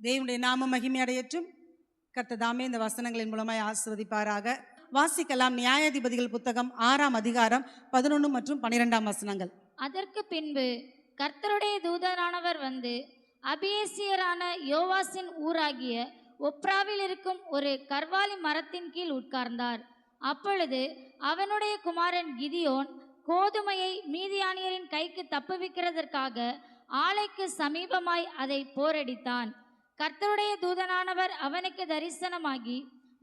தேவனுடைய நாம மகிமையடையற்றும். கர்த்தர் தாமே இந்த வசனங்களின் மூலமாய் ஆசீர்வதிப்பாராக. வாசிக்கலாம் நியாயாதிபதிகள் புத்தகம் 6ஆம் அதிகாரம் 11 மற்றும் 12 வசனங்கள். அதற்கு பின்பு கர்த்தருடைய தூதனானவர் வந்து அபியேசியரான யோவாசின் ஊராகிய ஒப்ராவில் இருக்கும் ஒரு கர்வாலி மரத்தின் கீழ் உட்கார்ந்தார். அப்பொழுது அவனுடைய குமாரன் கிதியோன் கோதுமையை மீதியானியரின் கைக்கு தப்புவிக்கிறதற்காக ஆலைக்கு சமீபமாய் அதை போரடித்தான். கர்த்தருடைய தூதனானவர் அவனுக்கு தரிசனமாகி,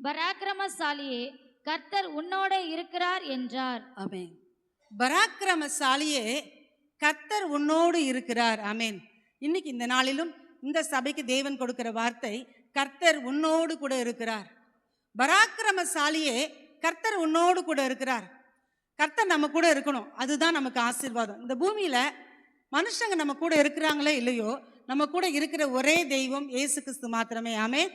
பராக்கிரமசாலியே, கர்த்தர் உன்னோட இருக்கிறார் என்றார். ஆமென். பராக்கிரமசாலியே, கர்த்தர் உன்னோடு இருக்கிறார். ஆமென். இன்னைக்கு இந்த நாளிலும் இந்த சபைக்கு தேவன் கொடுக்கிற வார்த்தை, கர்த்தர் உன்னோடு கூட இருக்கிறார். பராக்கிரமசாலியே, கர்த்தர் உன்னோடு கூட இருக்கிறார். கர்த்தர் நம்ம கூட இருக்கணும், அதுதான் நமக்கு ஆசீர்வாதம். இந்த பூமியில மனுஷங்க நம்ம கூட இருக்கிறாங்களோ இல்லையோ, நம்ம கூட இருக்கிற ஒரே தெய்வம் இயேசு கிறிஸ்து மாத்திரமே. ஆமென்.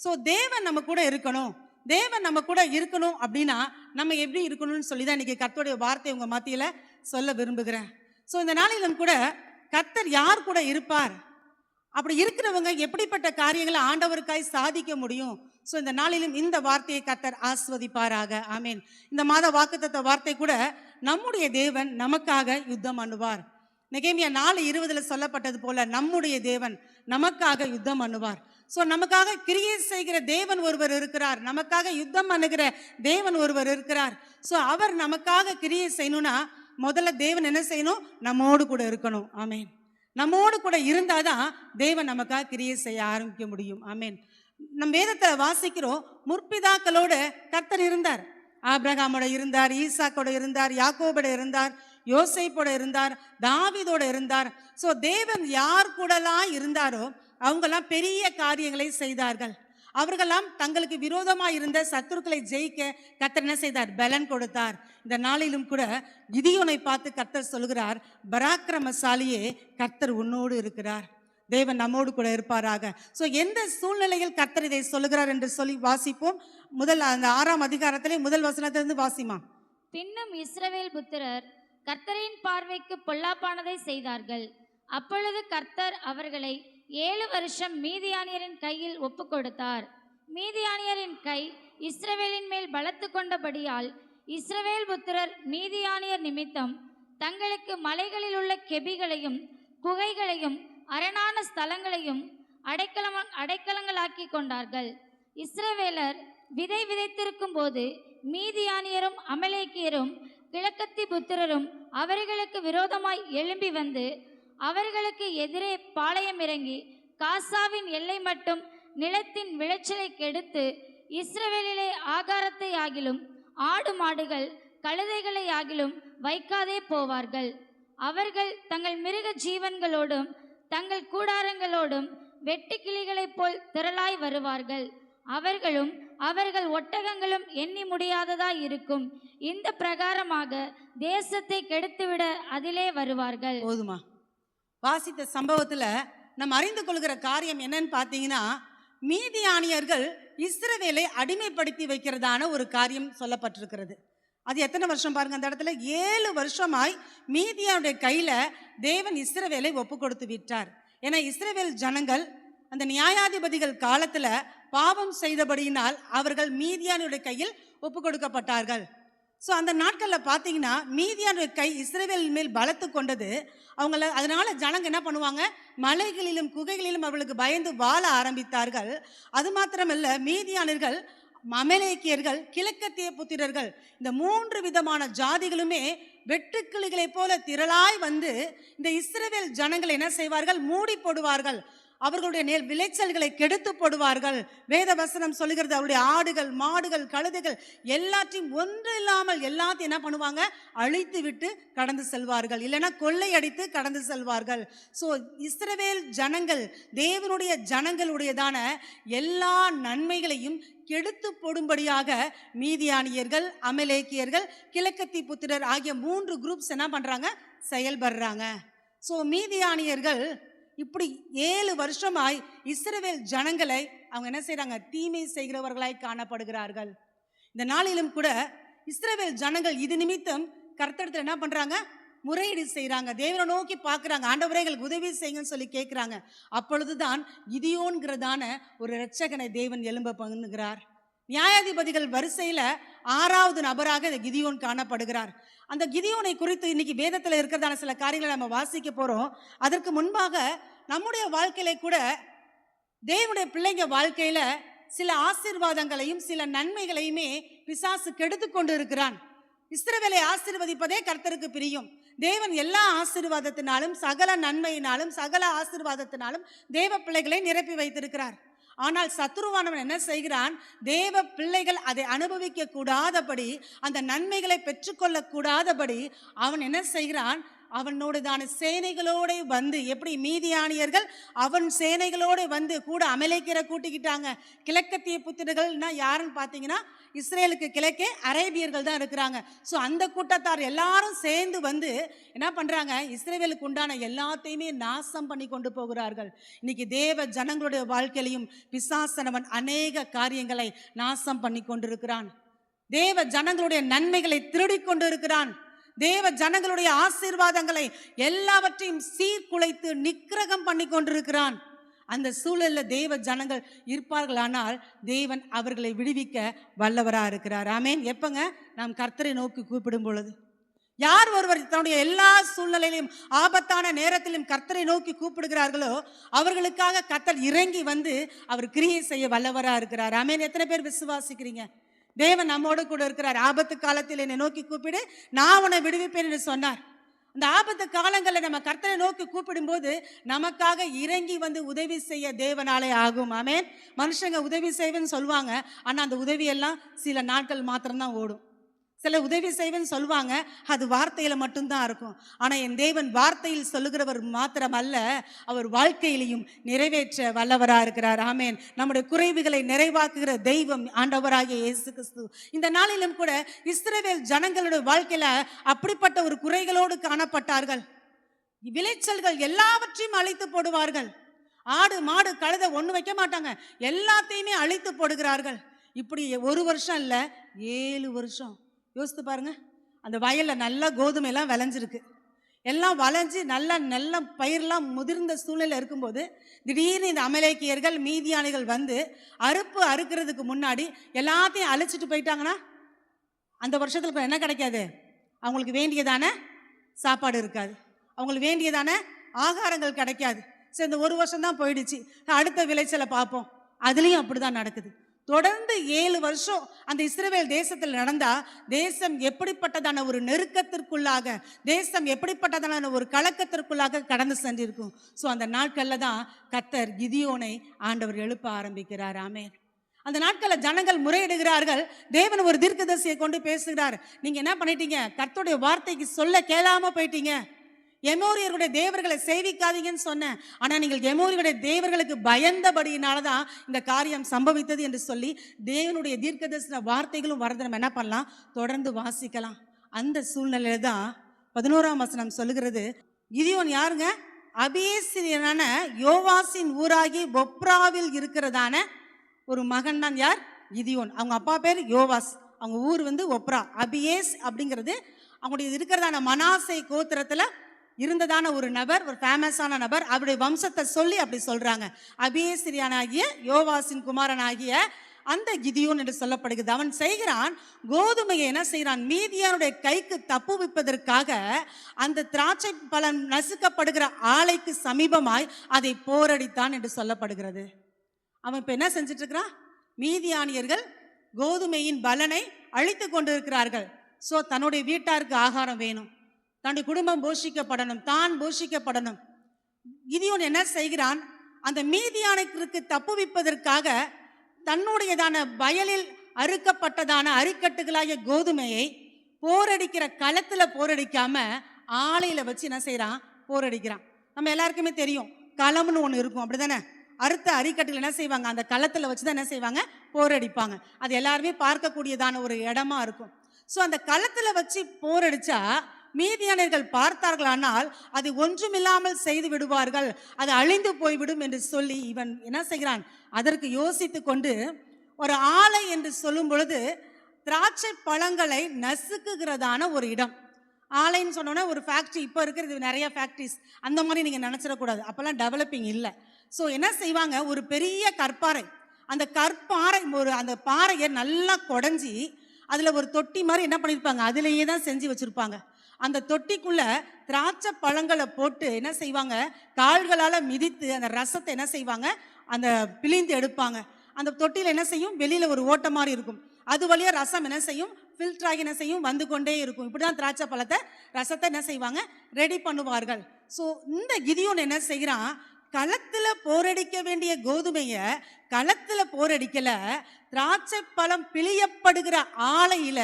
ஸோ தேவன் நம்ம கூட இருக்கணும். தேவன் நம்ம கூட இருக்கணும் அப்படின்னா நம்ம எப்படி இருக்கணும்னு சொல்லி தான் இன்னைக்கு கர்த்தருடைய வார்த்தை உங்க மத்தியில சொல்ல விரும்புகிறேன். ஸோ இந்த நாளிலும் கூட கர்த்தர் யார் கூட இருப்பார், அப்படி இருக்கிறவங்க எப்படிப்பட்ட காரியங்களை ஆண்டவருக்காய் சாதிக்க முடியும். ஸோ இந்த நாளிலும் இந்த வார்த்தையை கர்த்தர் ஆஸ்வதிப்பாராக. ஆமேன். இந்த மாத வாக்குத்தத்த வார்த்தை கூட, நம்முடைய தேவன் நமக்காக யுத்தம் பண்ணுவார். நெகேமியா 4:20 சொல்லப்பட்டது போல, நம்முடைய தேவன் நமக்காக யுத்தம் பண்ணுவார். ஸோ நமக்காக கிரியை செய்கிற தேவன் ஒருவர் இருக்கிறார், நமக்காக யுத்தம் பண்ணுகிற தேவன் ஒருவர் இருக்கிறார். ஸோ அவர் நமக்காக கிரியை செய்யணும்னா முதல்ல தேவன் என்ன செய்யணும், நம்மோடு கூட இருக்கணும். ஆமேன். நம்மோடு கூட இருந்தாதான் தேவன் நமக்காக கிரியை செய்ய ஆரம்பிக்க முடியும். ஆமேன். நம் வேதத்தில் வாசிக்கிறோம், முற்பிதாக்களோட கர்த்தர் இருந்தார். ஆபிரகாமோட இருந்தார், ஈசாக்கோட இருந்தார், யாக்கோபோட இருந்தார், யோசேப்போட இருந்தார், தாவீதோட இருந்தார். ஸோ தேவன் யார் கூடலாம் இருந்தாரோ அவங்கெல்லாம் பெரிய காரியங்களை செய்தார்கள். அவர்களெல்லாம் தங்களுக்கு விரோதமாக இருந்த சத்துருக்களை ஜெயிக்க கர்த்தர் என்ன செய்தார், பலன் கொடுத்தார். இந்த நாளிலும் கூட கிதியோனை பார்த்து கர்த்தர் சொல்கிறார், பராக்கிரமசாலியே, கர்த்தர் உன்னோடு இருக்கிறார். தேவன் நம்மோடு கூட இருப்பாராக. ஸோ எந்த சூழ்நிலையில் கர்த்தர் இதை சொல்லுகிறார் என்று சொல்லி வாசிப்போம். முதல் அந்த 6ஆம் அதிகாரத்திலே முதல் வசனத்திலிருந்து வாசிமா. பின்னும் இஸ்ரவேல் புத்திரர் கர்த்தரின் பார்வைக்கு பொல்லாப்பானதை செய்தார்கள். அப்பொழுது கர்த்தர் அவர்களை 7 வருஷம் மீதியானியரின் கையில் ஒப்பு கொடுத்தார். மீதியானியரின் கை இஸ்ரவேலின் மேல் பலத்து கொண்டபடியால் இஸ்ரவேல் புத்திரர் மீதியானியர் நிமித்தம் தங்களுக்கு மலைகளில் உள்ள கெபிகளையும் குகைகளையும் அரணான ஸ்தலங்களையும் அடைக்கலங்களாக்கி கொண்டார்கள். இஸ்ரவேலர் விதை விதைத்திருக்கும் போது மீதியானியரும் அமலேக்கியரும் கிழக்கத்தி புத்திரரும் அவர்களுக்கு விரோதமாய் எழும்பி வந்து அவர்களுக்கு எதிரே பாளையம் இறங்கி காசாவின் எல்லை மட்டும் நிலத்தின் விளைச்சலை கெடுத்து இஸ்ரவேலிலே ஆகாரத்தை ஆகிலும் ஆடு மாடுகள் கழுதைகளை ஆகிலும் வைக்காதே போவார்கள். அவர்கள் தங்கள் மிருக ஜீவன்களோடும் தங்கள் கூடாரங்களோடும் வெட்டு கிளிகளைப் போல் திரளாய் வருவார்கள். அவர்களும் அவர்கள் ஒட்டகங்களும் எண்ணி முடியாததாய் இருக்கும். இந்த பிரகாரமாக தேசத்தை கெடுத்துவிட அதிலே வருவார்கள். போதுமா? வாசித்த சம்பவத்துல நம்ம அறிந்து கொள்கிற காரியம் என்னன்னு பார்த்தீங்கன்னா, மீதியானியர்கள் இஸ்ரவேலை அடிமைப்படுத்தி வைக்கிறதான ஒரு காரியம் சொல்லப்பட்டிருக்கிறது. அது எத்தனை வருஷம் பாருங்க, அந்த இடத்துல 7 வருஷமாய் மீதியானுடைய கையில தேவன் இஸ்ரவேலை ஒப்பு கொடுத்து விட்டார். ஏன்னா இஸ்ரவேல் ஜனங்கள் அந்த நியாயாதிபதிகள் காலத்துல பாவம் செய்தபடியினால் அவர்கள் மீதியானுடைய கையில் ஒப்பு கொடுக்கப்பட்டார்கள். ஸோ அந்த நாட்களில் பார்த்தீங்கன்னா மீதியானுடைய கை இஸ்ரவேல் மேல் பலத்து கொண்டது. அதனால ஜனங்க என்ன பண்ணுவாங்க, மலைகளிலும் குகைகளிலும் அவர்களுக்கு பயந்து வாழ ஆரம்பித்தார்கள். அது மாத்திரமல்ல, மீதியானர்கள், அமலேக்கியர்கள், கிழக்கத்திய புத்திரர்கள், இந்த 3 விதமான ஜாதிகளுமே வெட்டுக்கிளிகளை போல திரளாய் வந்து இந்த இஸ்ரவேல் ஜனங்களை என்ன செய்வார்கள், மூடி போடுவார்கள். அவர்களுடைய விளைச்சல்களை கெடுத்து போடுவார்கள். வேத வசனம் சொல்லுகிறது, அவருடைய ஆடுகள் மாடுகள் கழுதைகள் எல்லாத்தையும் ஒன்று இல்லாமல் எல்லாத்தையும் என்ன பண்ணுவாங்க, அழித்து விட்டு கடந்து செல்வார்கள், இல்லைன்னா கொள்ளையடித்து கடந்து செல்வார்கள். ஸோ இஸ்ரவேல் ஜனங்கள் தேவனுடைய ஜனங்களுடையதான எல்லா நன்மைகளையும் கெடுத்து போடும்படியாக மீதியானியர்கள், அமலேக்கியர்கள், கிழக்கத்தி புத்திரர் ஆகிய 3 குரூப்ஸ் என்ன பண்றாங்க, செயல்படுறாங்க. ஸோ மீதியானியர்கள் இப்படி 7 வருஷமாய் இஸ்ரவேல் ஜனங்களை அவங்க என்ன செய்யறாங்க, தீமை செய்கிறவர்களாய் காணப்படுகிறார்கள். இந்த நாளிலும் கூட இஸ்ரவேல் ஜனங்கள் இது நிமித்தம் கர்த்தரிடத்தில் என்ன பண்றாங்க, முறையீடு செய்கிறாங்க, தேவனை நோக்கி பார்க்குறாங்க, ஆண்டவரே எங்களுக்கு உதவி செய்யுங்கன்னு சொல்லி கேட்குறாங்க. அப்பொழுதுதான் கிதியோன்கிறதான ஒரு இரட்சகனை தேவன் எழும்ப பண்ணுகிறார். நியாயாதிபதிகள் வரிசையில் 6வது நபராக இந்த கிதியோன் காணப்படுகிறார். அந்த கிதியோனை குறித்து இன்னைக்கு வேதத்தில் இருக்கிறதான சில காரியங்களை நம்ம வாசிக்க போகிறோம். அதற்கு முன்பாக நம்முடைய வாழ்க்கையில கூட தேவனுடைய பிள்ளைங்க வாழ்க்கையில சில ஆசீர்வாதங்களையும் சில நன்மைகளையுமே பிசாசு கெடுத்து கொண்டு இருக்கிறான். இஸ்ரவேலை ஆசீர்வதிப்பதே கர்த்தருக்கு பிரியும். தேவன் எல்லா ஆசீர்வாதத்தினாலும் சகல நன்மையினாலும் சகல ஆசீர்வாதத்தினாலும் தேவ பிள்ளைகளை நிரப்பி வைத்திருக்கிறார். ஆனால் சத்துருவானவன் என்ன செய்கிறான்? தேவ பிள்ளைகள் அதை அனுபவிக்க கூடாதபடி, அந்த நன்மைகளை பெற்றுக்கொள்ள கூடாதபடி அவன் என்ன செய்கிறான்? அவனோடுதான சேனைகளோடு வந்து, எப்படி மீதியானியர்கள் அவன் சேனைகளோடு வந்து கூட அமலேக்கியரை கூட்டிக்கிட்டாங்க. கிழக்கத்திய புத்திரர்கள்னா யாருன்னு பார்த்தீங்கன்னா, இஸ்ரேலுக்கு கிழக்கே அரேபியர்கள் தான் இருக்கிறாங்க. ஸோ அந்த கூட்டத்தார் எல்லாரும் சேர்ந்து வந்து என்ன பண்ணுறாங்க? இஸ்ரேலுக்கு உண்டான எல்லாத்தையுமே நாசம் பண்ணி கொண்டு போகிறார்கள். இன்னைக்கு தேவ ஜனங்களுடைய வாழ்க்கையிலையும் பிசாசனவன் அநேக காரியங்களை நாசம் பண்ணி கொண்டிருக்கிறான். தேவ ஜனங்களுடைய நன்மைகளை திருடி கொண்டு இருக்கிறான். தேவ ஜனங்களுடைய ஆசீர்வாதங்களை எல்லாவற்றையும் சீர்குலைத்து நிக்கிரகம் பண்ணி கொண்டிருக்கிறான். அந்த சூழலில் தேவ ஜனங்கள் இருப்பார்களானால் தேவன் அவர்களை விடுவிக்க வல்லவராக இருக்கிறார். ஆமேன். எப்பங்க? நாம் கர்த்தரை நோக்கி கூப்பிடும் பொழுது. யார் ஒருவர் தன்னுடைய எல்லா சூழ்நிலையிலும் ஆபத்தான நேரத்திலும் கர்த்தரை நோக்கி கூப்பிடுகிறார்களோ அவர்களுக்காக கர்த்தர் இறங்கி வந்து அவர் கிரியை செய்ய வல்லவராக இருக்கிறார். ஆமேன். எத்தனை பேர் விசுவாசிக்கிறீங்க? தேவன் நம்மோடு கூட இருக்கிறார். ஆபத்து காலத்தில் என்னை நோக்கி கூப்பிடு, நான் உன்னை விடுவிப்பேன் என்று சொன்னார். அந்த ஆபத்து காலங்களில் நம்ம கர்த்தரை நோக்கி கூப்பிடும்போது நமக்காக இறங்கி வந்து உதவி செய்ய தேவனாலே ஆகும். ஆமேன். மனுஷங்க உதவி செய்வேன்னு சொல்லுவாங்க, ஆனால் அந்த உதவியெல்லாம் சில நாட்கள் மாத்திரம்தான் ஓடும். சில உதவி செய்வேன்னு சொல்லுவாங்க, அது வார்த்தையில் மட்டும்தான் இருக்கும். ஆனால் என் தேவன் வார்த்தையில் சொல்லுகிறவர் மாத்திரம் அல்ல, அவர் வாழ்க்கையிலையும் நிறைவேற்ற வல்லவராக இருக்கிறார். ஆமேன். நம்முடைய குறைவுகளை நிறைவாக்குகிற தெய்வம் ஆண்டவராகிய இயேசு கிறிஸ்து. இந்த நாளிலும் கூட இஸ்ரவேல் ஜனங்களுடைய வாழ்க்கையில அப்படிப்பட்ட ஒரு குறைகளோடு காணப்பட்டார்கள். விளைச்சல்கள் எல்லாவற்றையும் அழித்து போடுவார்கள். ஆடு மாடு கழுதை ஒன்று வைக்க மாட்டாங்க, எல்லாத்தையுமே அழித்து போடுகிறார்கள். இப்படி ஒரு வருஷம் இல்லை, 7 வருஷம். யோசித்து பாருங்க. அந்த வயலில் நல்லா கோதுமை எல்லாம் விளைஞ்சிருக்கு, எல்லாம் வளைஞ்சு நல்ல பயிரெல்லாம் முதிர்ந்த சூழ்நிலை இருக்கும்போது திடீர்னு இந்த அமலேக்கியர்கள் மீதியானிகள் வந்து அறுக்கிறதுக்கு முன்னாடி எல்லாத்தையும் அழிச்சிட்டு போயிட்டாங்கன்னா அந்த வருஷத்துல என்ன கிடைக்காது? அவங்களுக்கு வேண்டியதான சாப்பாடு இருக்காது, அவங்களுக்கு வேண்டியதான ஆகாரங்கள் கிடைக்காது. சரி, இந்த ஒரு வருஷம் தான் போயிடுச்சு, அடுத்த விளைச்சலை பார்ப்போம். அதுலேயும் அப்படிதான் நடக்குது. தொடர்ந்து 7 வருஷம் அந்த இஸ்ரவேல் தேசத்தில் நடந்தா தேசம் எப்படிப்பட்டதான ஒரு நெருக்கத்திற்குள்ளாக, தேசம் எப்படிப்பட்டதான ஒரு கலக்கத்திற்குள்ளாக கடந்து சென்றிருக்கும். ஸோ அந்த நாட்களில் தான் கர்த்தர் கிதியோனை ஆண்டவர் எழுப்ப ஆரம்பிக்கிறார். ஆமென். அந்த நாட்களில் ஜனங்கள் முறையிடுகிறார்கள். தேவன் ஒரு தீர்க்கதரிசியை கொண்டு பேசுகிறார். நீங்க என்ன பண்ணிட்டீங்க? கர்த்தருடைய வார்த்தைக்கு சொல்ல கேளாம போயிட்டீங்க. எமோரியர்களுடைய தேவர்களை சேவிக்காதீங்கன்னு சொன்னேன், ஆனால் நீங்கள் எமோரியருடைய தேவர்களுக்கு பயந்தபடியினாலதான் இந்த காரியம் சம்பவித்தது என்று சொல்லி தேவனுடைய தீர்க்கதரிசன வார்த்தைகளும் வரது. நம்ம என்ன பண்ணலாம்? தொடர்ந்து வாசிக்கலாம். அந்த சூழ்நிலையில தான் 11ஆம் வசனம் சொல்லுகிறது, கிதியோன் யாருங்க? அபியேசிரியனான யோவாசின் ஊராகி ஒப்ராவில் இருக்கிறதான ஒரு மகன் தான் யார்? கிதியோன். அவங்க அப்பா பேர் யோவாஸ், அவங்க ஊர் ஒப்ரா. அபியேஸ் அப்படிங்கிறது அவங்களுடைய இருக்கிறதான மனாசை கோத்திரத்தில் இருந்ததான ஒரு நபர், ஒரு ஃபேமஸான நபர். அவருடைய வம்சத்தை சொல்லி அப்படி சொல்றாங்க. அபியேசிரியானாகிய யோவாசின் குமாரனாகிய அந்த கிதியோன் என்று சொல்லப்படுகிறது. அவன் செய்கிறான், கோதுமையை என்ன செய்கிறான்? மீதியானுடைய கைக்கு தப்புவிப்பதற்காக அந்த திராட்சை பழம் நசுக்கப்படுகிற ஆலைக்கு சமீபமாய் அதை போரடித்தான் என்று சொல்லப்படுகிறது. அவன் இப்ப என்ன செஞ்சிட்டு இருக்கிறான்? மீதியானியர்கள் கோதுமையின் பலனை அழித்து கொண்டிருக்கிறார்கள். ஸோ தன்னுடைய வீட்டாருக்கு ஆகாரம் வேணும், தன்னுடைய குடும்பம் போஷிக்கப்படணும், தான் போஷிக்கப்படணும். கிதியோன் என்ன செய்கிறான்? அந்த மீதியானுக்கு தப்புவிப்பதற்காக தன்னுடையதான வயலில் அறுக்கப்பட்டதான அரிக்கட்டுகளாகிய கோதுமையை போரடிக்கிற களத்தில் போரடிக்காம ஆலையில் வச்சு என்ன செய்கிறான்? போரடிக்கிறான். நம்ம எல்லாருக்குமே தெரியும், களம்னு ஒன்று இருக்கும், அப்படிதானே? அறுத்த அரிக்கட்டுகள் என்ன செய்வாங்க? அந்த களத்தில் வச்சு தான் என்ன செய்வாங்க? போரடிப்பாங்க. அது எல்லாருமே பார்க்கக்கூடியதான ஒரு இடமா இருக்கும். ஸோ அந்த களத்தில் வச்சு போரடிச்சா மீதியானர்கள் பார்த்தார்களானால் அது ஒன்றுமில்லாமல் செய்து விடுவார்கள், அது அழிந்து போய்விடும் என்று சொல்லி இவன் என்ன செய்கிறான்? அதற்கு யோசித்து கொண்டு ஒரு ஆலை என்று சொல்லும் பொழுது திராட்சை பழங்களை நசுக்குகிறதான ஒரு இடம். ஆலைன்னு சொன்னோன்னா ஒரு ஃபேக்ட்ரி, இப்போ இருக்கிறது நிறைய ஃபேக்ட்ரிஸ், அந்த மாதிரி நீங்கள் நினச்சிடக்கூடாது. அப்போல்லாம் டெவலப்பிங் இல்லை. ஸோ என்ன செய்வாங்க, ஒரு பெரிய கற்பாறை, அந்த கற்பாறை அந்த பாறையை நல்லா குடஞ்சி அதில் ஒரு தொட்டி மாதிரி என்ன பண்ணியிருப்பாங்க, அதிலேயே தான் செஞ்சு வச்சுருப்பாங்க. அந்த தொட்டிக்குள்ளே திராட்சை பழங்களை போட்டு என்ன செய்வாங்க, கால்களால் மிதித்து அந்த ரசத்தை என்ன செய்வாங்க, அந்த பிழிந்து எடுப்பாங்க. அந்த தொட்டியில் என்ன செய்யும், வெளியில் ஒரு ஓட்ட மாதிரி இருக்கும், அது வழியாக ரசம் என்ன செய்யும், ஃபில்டர் ஆகி என்ன செய்யும், வந்து கொண்டே இருக்கும். இப்படி தான் திராட்சை பழத்தை ரசத்தை என்ன செய்வாங்க, ரெடி பண்ணுவார்கள். ஸோ இந்த கிதியோன் என்ன செய்கிறான், களத்தில் போரடிக்க வேண்டிய கோதுமையை களத்தில் போரடிக்கல, திராட்சை பழம் பிழியப்படுகிற ஆலையில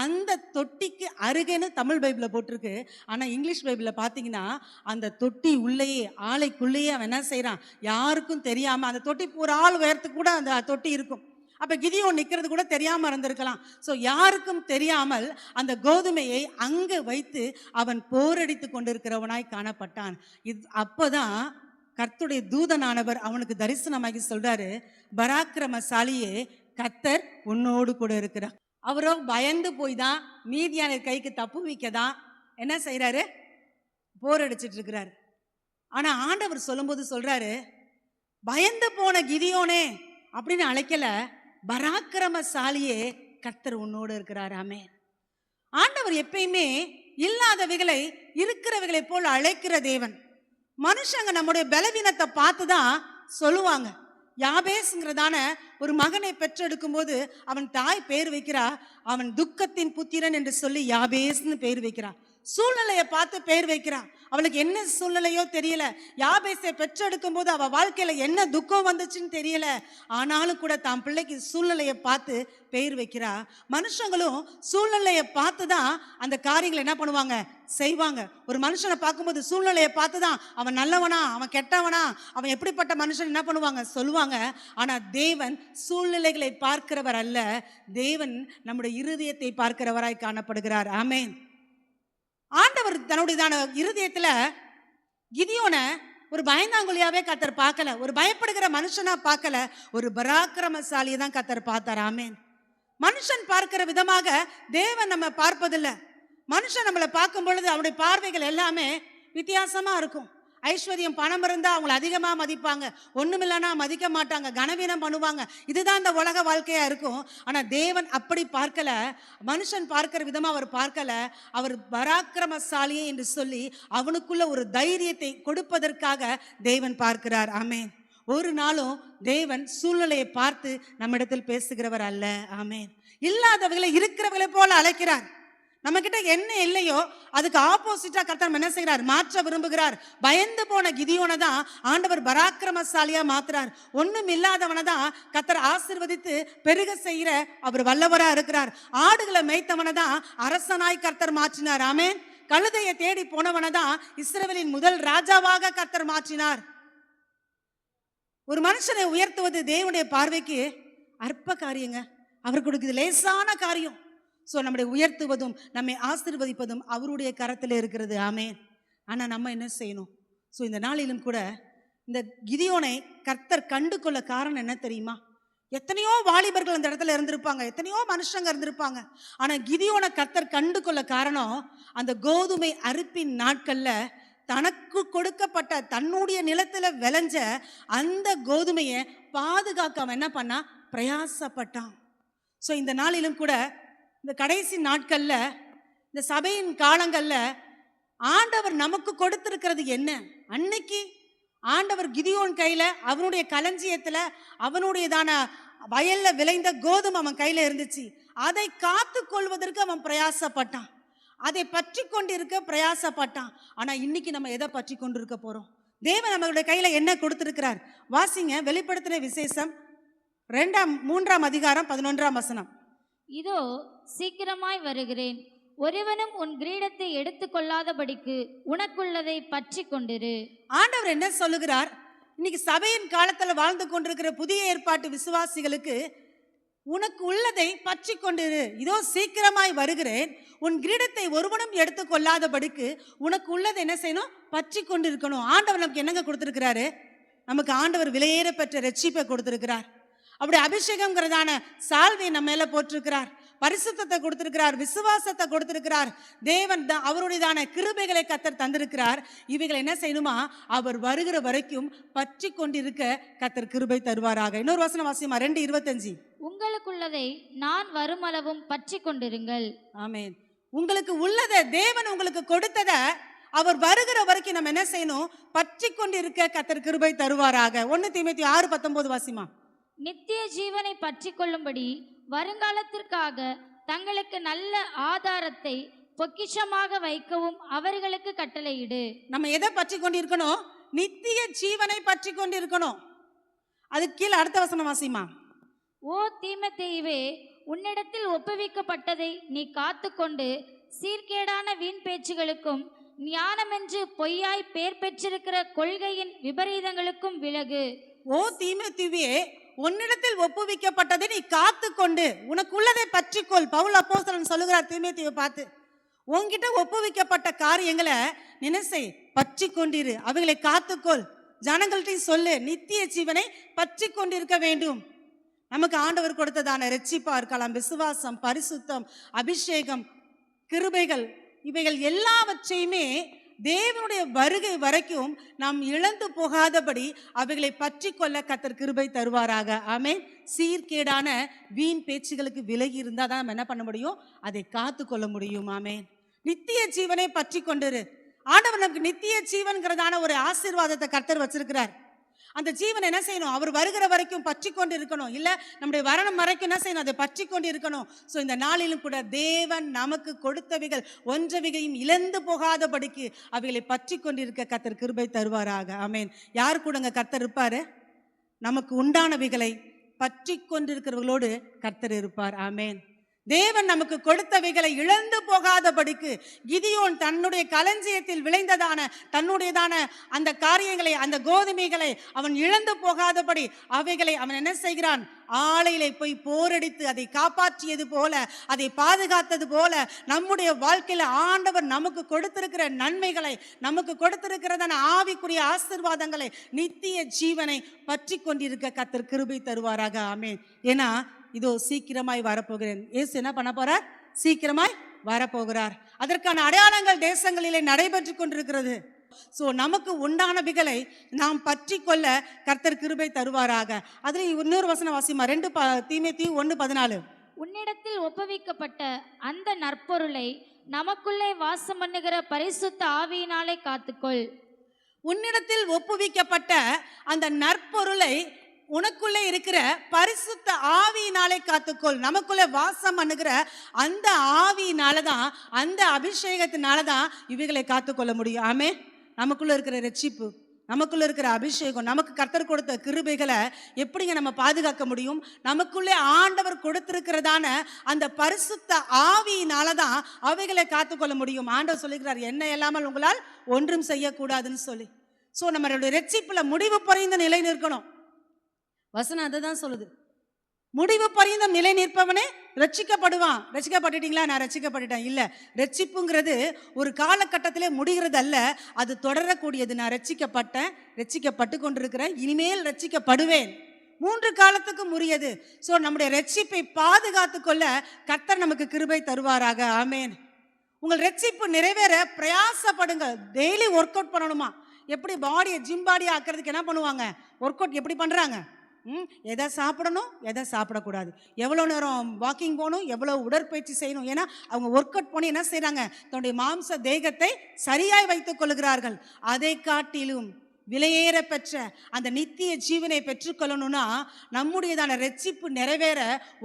அந்த தொட்டிக்கு அருகேன்னு தமிழ் பைபிளில் போட்டிருக்கு. ஆனால் இங்கிலீஷ் பைபிளில் பார்த்தீங்கன்னா அந்த தொட்டி உள்ளேயே, ஆலைக்குள்ளேயே அவன் என்ன செய்கிறான், யாருக்கும் தெரியாமல், அந்த தொட்டி ஒரு ஆள் உயரத்துக்கு கூட அந்த தொட்டி இருக்கும். அப்போ கிதியோன் நிற்கிறது கூட தெரியாமல் இருந்திருக்கலாம். ஸோ யாருக்கும் தெரியாமல் அந்த கோதுமையை அங்கே வைத்து அவன் போரடித்து கொண்டிருக்கிறவனாய் காணப்பட்டான். அப்போதான் கர்த்தருடைய தூதனானவர் அவனுக்கு தரிசனமாகி சொல்றாரு, பராக்கிரமசாலியே, கர்த்தர் உன்னோடு கூட இருக்கிறார். அவரோ பயந்து போய் தான் மீதியான கைக்கு தப்பு வைக்க தான் என்ன செய்யறாரு, போரடிச்சிட்டு இருக்கிறாரு. ஆனா ஆண்டவர் சொல்லும்போது சொல்றாரு, பயந்து போன கிதியோனே அப்படின்னு அழைக்கல, பராக்கிரமசாலியே, கர்த்தர் உன்னோடு இருக்கிறார். ஆமென். ஆண்டவர் எப்பயுமே இல்லாதவைகளை இருக்கிறவைகளை போல் அழைக்கிற தேவன். மனுஷங்க நம்முடைய பலவீனத்தை பார்த்து தான் சொல்லுவாங்க. யாபேஸ்ங்கிறதான ஒரு மகனை பெற்றெடுக்கும் போது அவன் தாய் பேர் வைக்கிறா, அவன் துக்கத்தின் புத்திரன் என்று சொல்லி யாபேஸ்ன்னு பேர் வைக்கிறா. சூழ்நிலையை பார்த்து பேர் வைக்கிறா. அவளுக்கு என்ன சூழ்நிலையோ தெரியல. யாபேசை பெற்றெடுக்கும் போது அவள் வாழ்க்கையில என்ன துக்கம் வந்துச்சுன்னு தெரியல. ஆனாலும் கூட தான் பிள்ளைக்கு சூழ்நிலையை பார்த்து பெயர் வைக்கிறா. மனுஷங்களும் சூழ்நிலையை பார்த்து தான் அந்த காரியங்களை என்ன பண்ணுவாங்க, செய்வாங்க. ஒரு மனுஷனை பார்க்கும்போது சூழ்நிலையை பார்த்து தான் அவன் நல்லவனா, அவன் கெட்டவனா, அவன் எப்படிப்பட்ட மனுஷன் என்ன பண்ணுவாங்க, சொல்லுவாங்க. ஆனால் தேவன் சூழ்நிலைகளை பார்க்கிறவர் அல்ல, தேவன் நம்முடைய இருதயத்தை பார்க்கிறவராய் காணப்படுகிறார். ஆமென். ஆண்டவர் தன்னுடைய இருதயத்துல கிதியோனை ஒரு பயந்தாங்குழியாவே கர்த்தர் பார்க்கல, ஒரு பயப்படுகிற மனுஷனா பார்க்கல, ஒரு பராக்கிரமசாலியை தான் கர்த்தர் பார்த்தார். ஆமென். மனுஷன் பார்க்கிற விதமாக தேவன் நம்ம பார்ப்பதில்லை. மனுஷன் நம்மளை பார்க்கும் பொழுது அவனுடைய பார்வைகள் எல்லாமே வித்தியாசமா இருக்கும். ஐஸ்வர்யம், பணம் இருந்தால் அவங்களை அதிகமாக மதிப்பாங்க, ஒன்றுமில்லைன்னா மதிக்க மாட்டாங்க, கனவீனம் பண்ணுவாங்க. இதுதான் இந்த உலக வாழ்க்கையா இருக்கும். ஆனால் தேவன் அப்படி பார்க்கல, மனுஷன் பார்க்கிற விதமாக அவர் பார்க்கல. அவர் பராக்கிரமசாலியே என்று சொல்லி அவனுக்குள்ள ஒரு தைரியத்தை கொடுப்பதற்காக தேவன் பார்க்கிறார். ஆமென். ஒரு நாளும் தேவன் சூழ்நிலையை பார்த்து நம்மிடத்தில் பேசுகிறவர் அல்ல. ஆமென். இல்லாதவர்களை இருக்கிறவர்களை போல அழைக்கிறார். நம்ம கிட்ட என்ன இல்லையோ அதுக்கு ஆப்போசிட்டா கர்த்தர் என்ன செய்கிறார், மாற்ற விரும்புகிறார். பயந்து போன கிதியோனை தான் ஆண்டவர் பராக்கிரமசாலியா மாத்துறார். ஒண்ணும் இல்லாதவனை தான் கர்த்தர் ஆசீர்வதித்து பெருக செய்கிற அவர் வல்லவரா இருக்கிறார். ஆடுகளை மேய்த்தவனை தான் அரசனாய் கர்த்தர் மாற்றினார். ஆமென். கழுதையை தேடி போனவனை தான் இஸ்ரவேலின் முதல் ராஜாவாக கர்த்தர் மாற்றினார். ஒரு மனுஷனை உயர்த்துவது தேவனுடைய பார்வைக்கு அற்ப காரியங்க. அவருக்கு இது லேசான காரியம். ஸோ நம்முடைய உயர்த்துவதும் நம்மை ஆசீர்வதிப்பதும் அவருடைய கரத்தில் இருக்கிறது. ஆமென். ஆனால் நம்ம என்ன செய்யணும்? ஸோ இந்த நாளிலும் கூட இந்த கிதியோனை கர்த்தர் கண்டு கொள்ள காரணம் என்ன தெரியுமா? எத்தனையோ வாலிபர்கள் அந்த இடத்துல இருந்திருப்பாங்க, எத்தனையோ மனுஷங்க இருந்திருப்பாங்க. ஆனால் கிதியோனை கர்த்தர் கண்டு கொள்ள காரணம், அந்த கோதுமை அறுப்பின் நாட்கள்ல தனக்கு கொடுக்கப்பட்ட தன்னுடைய நிலத்துல விளைஞ்ச அந்த கோதுமையை பாதுகாக்க அவன் என்ன பண்ணா, பிரயாசப்பட்டான். ஸோ இந்த நாளிலும் கூட இந்த கடைசி நாட்கள்ல, இந்த சபையின் காலங்கள்ல ஆண்டவர் நமக்கு கொடுத்திருக்கிறது என்ன? அன்னைக்கு ஆண்டவர் கிதியோன் கையில, அவனுடைய களஞ்சியத்துல அவனுடையதான வயல்ல விளைந்த கோதுமை அவன் கையில இருந்துச்சு. அதை காத்து கொள்வதற்கு அவன் பிரயாசப்பட்டான், அதை பற்றி கொண்டிருக்க பிரயாசப்பட்டான். ஆனா இன்னைக்கு நம்ம எதை பற்றி கொண்டிருக்க போறோம்? தேவன் நம்மளுடைய கையில என்ன கொடுத்திருக்கிறார்? வாசிங்க, வெளிப்படுத்தின விசேஷம் 3ஆம் அதிகாரம் 11ஆம் வசனம். இதோ சீக்கிரமாய் வருகிறேன், ஒருவனும் உன் கிரீடத்தை எடுத்துக்கொள்ளாதபடிக்கு உனக்குள்ளதை பற்றி கொண்டிரு. ஆண்டவர் என்ன சொல்லுகிறார்? இன்னைக்கு சபையின் காலத்துல வாழ்ந்து கொண்டிருக்கிற புதிய ஏற்பாட்டு விசுவாசிகளுக்கு உனக்கு உள்ளதை பற்றி கொண்டிரு, இதோ சீக்கிரமாய் வருகிறேன், உன் கிரீடத்தை ஒருவனும் எடுத்துக்கொள்ளாதபடிக்கு உனக்கு உள்ளதை என்ன செய்யணும், பற்றி கொண்டிருக்கணும். ஆண்டவர் நமக்கு என்னங்க கொடுத்திருக்கிறாரு? நமக்கு ஆண்டவர் விலையேற பெற்ற ரட்சிப்பை கொடுத்திருக்கிறார். அப்படி அபிஷேகம்ங்கிறதான சால்வை நம்ம மேல போட்டிருக்கிறார். பரிசுத்தத்தை கொடுத்திருக்கிறார், விசுவாசத்தை கொடுத்திருக்கிறார். தேவன் அவருடையதான கிருபைகளை கர்த்தர் தந்திருக்கிறார். இவைகளை என்ன செய்யணுமா? அவர் வருகிற வரைக்கும் பற்றி கொண்டிருக்க கர்த்தர் கிருபை தருவாராக. இன்னொரு வசனம் வாசியமா 2:25. உங்களுக்குள்ளதை நான் வருமளவும் பற்றி கொண்டிருங்கள். ஆமென். உங்களுக்கு உள்ளதை, தேவன் உங்களுக்கு கொடுத்ததை அவர் வருகிற வரைக்கும் நம்ம என்ன செய்யணும்? பற்றி கொண்டிருக்க கர்த்தர் கிருபை தருவாராக. 1 தீமோத்தேயு 6:19 வாசிமா. நித்திய ஜீவனை பற்றி கொள்ளும்படி வருங்காலத்திற்காக தங்களுக்கு நல்ல ஆதாரத்தை பொக்கிஷமாக வைக்கவும் அவர்களுக்கு கட்டளையிடு. நம்ம எதை பற்றி கொண்டிருக்கணும்? நித்திய ஜீவனை பற்றி கொண்டிருக்கணும். அதுக்கு கீழே அடுத்த வசனம் வாசிமா. ஓ தீமோத்தேயுவே, உன்னிடத்தில் ஒப்புவிக்கப்பட்டதை நீ காத்துக்கொண்டு சீர்கேடான வீண் பேச்சுகளுக்கும் ஞானமென்று பொய்யாய் பேர் பெற்றிருக்கிற கொள்கையின் விபரீதங்களுக்கும் விலகு. ஓ தீமோத்தேயுவே, உன்னிடத்தில் ஒப்புவிக்கப்பட்டதை நீ காத்துக்கொண்டு உனக்குள்ளதை பற்றிக்கொள். பவுல் அப்போஸ்தலன் சொல்லுகிறார் தீமோத்தேயுவை பார்த்து, உன்கிட்ட ஒப்புவிக்கப்பட்ட காரியங்களை நினைசை பற்றி கொண்டிரு, அவைகளை காத்துக்கொள். ஜனங்கள்ட்டையும் சொல்லு, நித்திய ஜீவனை பற்றி கொண்டிருக்க வேண்டும். நமக்கு ஆண்டவர் கொடுத்ததான இரட்சிப்பா இருக்கலாம், விசுவாசம், பரிசுத்தம், அபிஷேகம், கிருபைகள், இவைகள் எல்லாவற்றையுமே தேவனுடைய வருகை வரைக்கும் நாம் இழந்து போகாதபடி அவைகளை பற்றி கொள்ள கர்த்தர் கிருபை தருவாராக. ஆமென். சீர்கேடான வீண் பேச்சுகளுக்கு விலகி இருந்தால் தான் நம்ம என்ன பண்ண முடியும்? அதை காத்து கொள்ள முடியும். ஆமென். நித்திய ஜீவனை பற்றி கொண்டிரு. ஆண்டவர் நமக்கு நித்திய ஜீவன்கிறதான ஒரு ஆசீர்வாதத்தை கர்த்தர் வச்சிருக்கிறார். அந்த ஜீவன் என்ன செய்யணும்? அவர் வருகிற வரைக்கும் பற்றி கொண்டு இருக்கணும். இல்லை நம்முடைய மரணம் வரைக்கும் என்ன செய்யணும்? அதை பற்றி கொண்டு இருக்கணும். ஸோ இந்த நாளிலும் கூட தேவன் நமக்கு கொடுத்தவைகள் ஒன்றவைகையும் இழந்து போகாதபடிக்கு அவைகளை பற்றி கொண்டிருக்க கர்த்தர் கிருபை தருவாராக. ஆமென். யார் கூடங்க கர்த்தர் இருப்பாரு? நமக்கு உண்டானவைகளை பற்றி கொண்டிருக்கிறவர்களோடு கர்த்தர் இருப்பார். ஆமென். தேவன் நமக்கு கொடுத்தவைகளை இழந்து போகாதபடிக்கு கிதியோன் தன்னுடைய களஞ்சியத்தில் விளைந்ததான தன்னுடையதான அந்த காரியங்களை, அந்த கோதுமைகளை அவன் இழந்து போகாதபடி அவைகளை அவன் என்ன செய்கிறான்? ஆலையிலே போய் போரடித்து அதை காப்பாற்றியது போல, அதை பாதுகாத்தது போல நம்முடைய வாழ்க்கையில ஆண்டவர் நமக்கு கொடுத்திருக்கிற நன்மைகளை, நமக்கு கொடுத்திருக்கிறதான ஆவிக்குரிய ஆசீர்வாதங்களை, நித்திய ஜீவனை பற்றி கொண்டிருக்க கர்த்தர் கிருபை தருவாராக. ஆமென். ஏன்னா இதோ சீக்கிரமாய் வரப்போகிறேன். இயேசு என்ன பண்ண போறார்? சீக்கிரமாய் வரப்போகிறார். அதற்கான அடையாளங்கள் தேசங்களிலே நடைபெற்று கொண்டிருக்கிறது. ஸோ நமக்கு உண்டானவைகளை நாம் பற்றி கொள்ள கர்த்தர் கிருபை தருவாராக. அதுல இன்னொரு வசனம் வாசிமா 2 தீமோத்தேயு 1:14. உன்னிடத்தில் ஒப்புவிக்கப்பட்ட அந்த நற்பொருளை நமக்குள்ளே வாசம் பண்ணுகிற பரிசுத்த ஆவியினாலே காத்துக்கொள். உன்னிடத்தில் ஒப்புவிக்கப்பட்ட அந்த நற்பொருளை உனக்குள்ளே இருக்கிற பரிசுத்த ஆவியினாலே காத்துக்கொள். நமக்குள்ளே வாசம் பண்ணுகிற அந்த ஆவியினாலதான், அந்த அபிஷேகத்தினாலதான் இவைகளை காத்துக்கொள்ள முடியும். ஆமே. நமக்குள்ள இருக்கிற ரட்சிப்பு, நமக்குள்ள இருக்கிற அபிஷேகம், நமக்கு கர்த்தர் கொடுத்த கிருபைகளை எப்படிங்க நம்ம பாதுகாக்க முடியும்? நமக்குள்ளே ஆண்டவர் கொடுத்திருக்கிறதான அந்த பரிசுத்த ஆவியினாலதான் அவைகளை காத்துக்கொள்ள முடியும். ஆண்டவர் சொல்லுகிறார், என்ன இல்லாமல் உங்களால் ஒன்றும் செய்யக்கூடாதுன்னு சொல்லி. ஸோ நம்மளுடைய ரட்சிப்புல முடிவு பறிந்த நிலை நிற்கணும். வசனம் அதை தான் சொல்லுது. முடிவு பரியந்தம் நிலை நிற்பவனே ரட்சிக்கப்படுவான். ரட்சிக்கப்பட்டுட்டீங்களா? நான் ரட்சிக்கப்பட்டுட்டேன். இல்லை, ரட்சிப்புங்கிறது ஒரு காலகட்டத்திலே முடிகிறது அல்ல, அது தொடரக்கூடியது. நான் ரட்சிக்கப்பட்டேன், ரட்சிக்கப்பட்டு கொண்டிருக்கிறேன், இனிமேல் ரட்சிக்கப்படுவேன். 3 காலத்துக்கும் உரியது. ஸோ நம்முடைய ரட்சிப்பை பாதுகாத்து கொள்ள கர்த்தர் நமக்கு கிருபை தருவாராக. ஆமென். உங்கள் ரட்சிப்பு நிறைவேற பிரயாசப்படுங்க. டெய்லி ஒர்க் அவுட் பண்ணணுமா? எப்படி பாடியை ஜிம் பாடியை ஆக்கிறதுக்கு என்ன பண்ணுவாங்க? ஒர்க் அவுட் எப்படி பண்ணுறாங்க? எதை சாப்பிடணும், எதை சாப்பிடக்கூடாது, எவ்வளோ நேரம் வாக்கிங் போகணும், எவ்வளோ உடற்பயிற்சி செய்யணும். ஏன்னா அவங்க ஒர்க் அவுட் பண்ணி என்ன செய்கிறாங்க? தன்னுடைய மாம்ச தேகத்தை சரியாய் வைத்துக் கொள்கிறார்கள். அதை காட்டிலும் விலையேற பெற்ற அந்த நித்திய ஜீவனை பெற்றுக்கொள்ளணும்னா நம்முடையதான ரட்சிப்பு நிறைவேற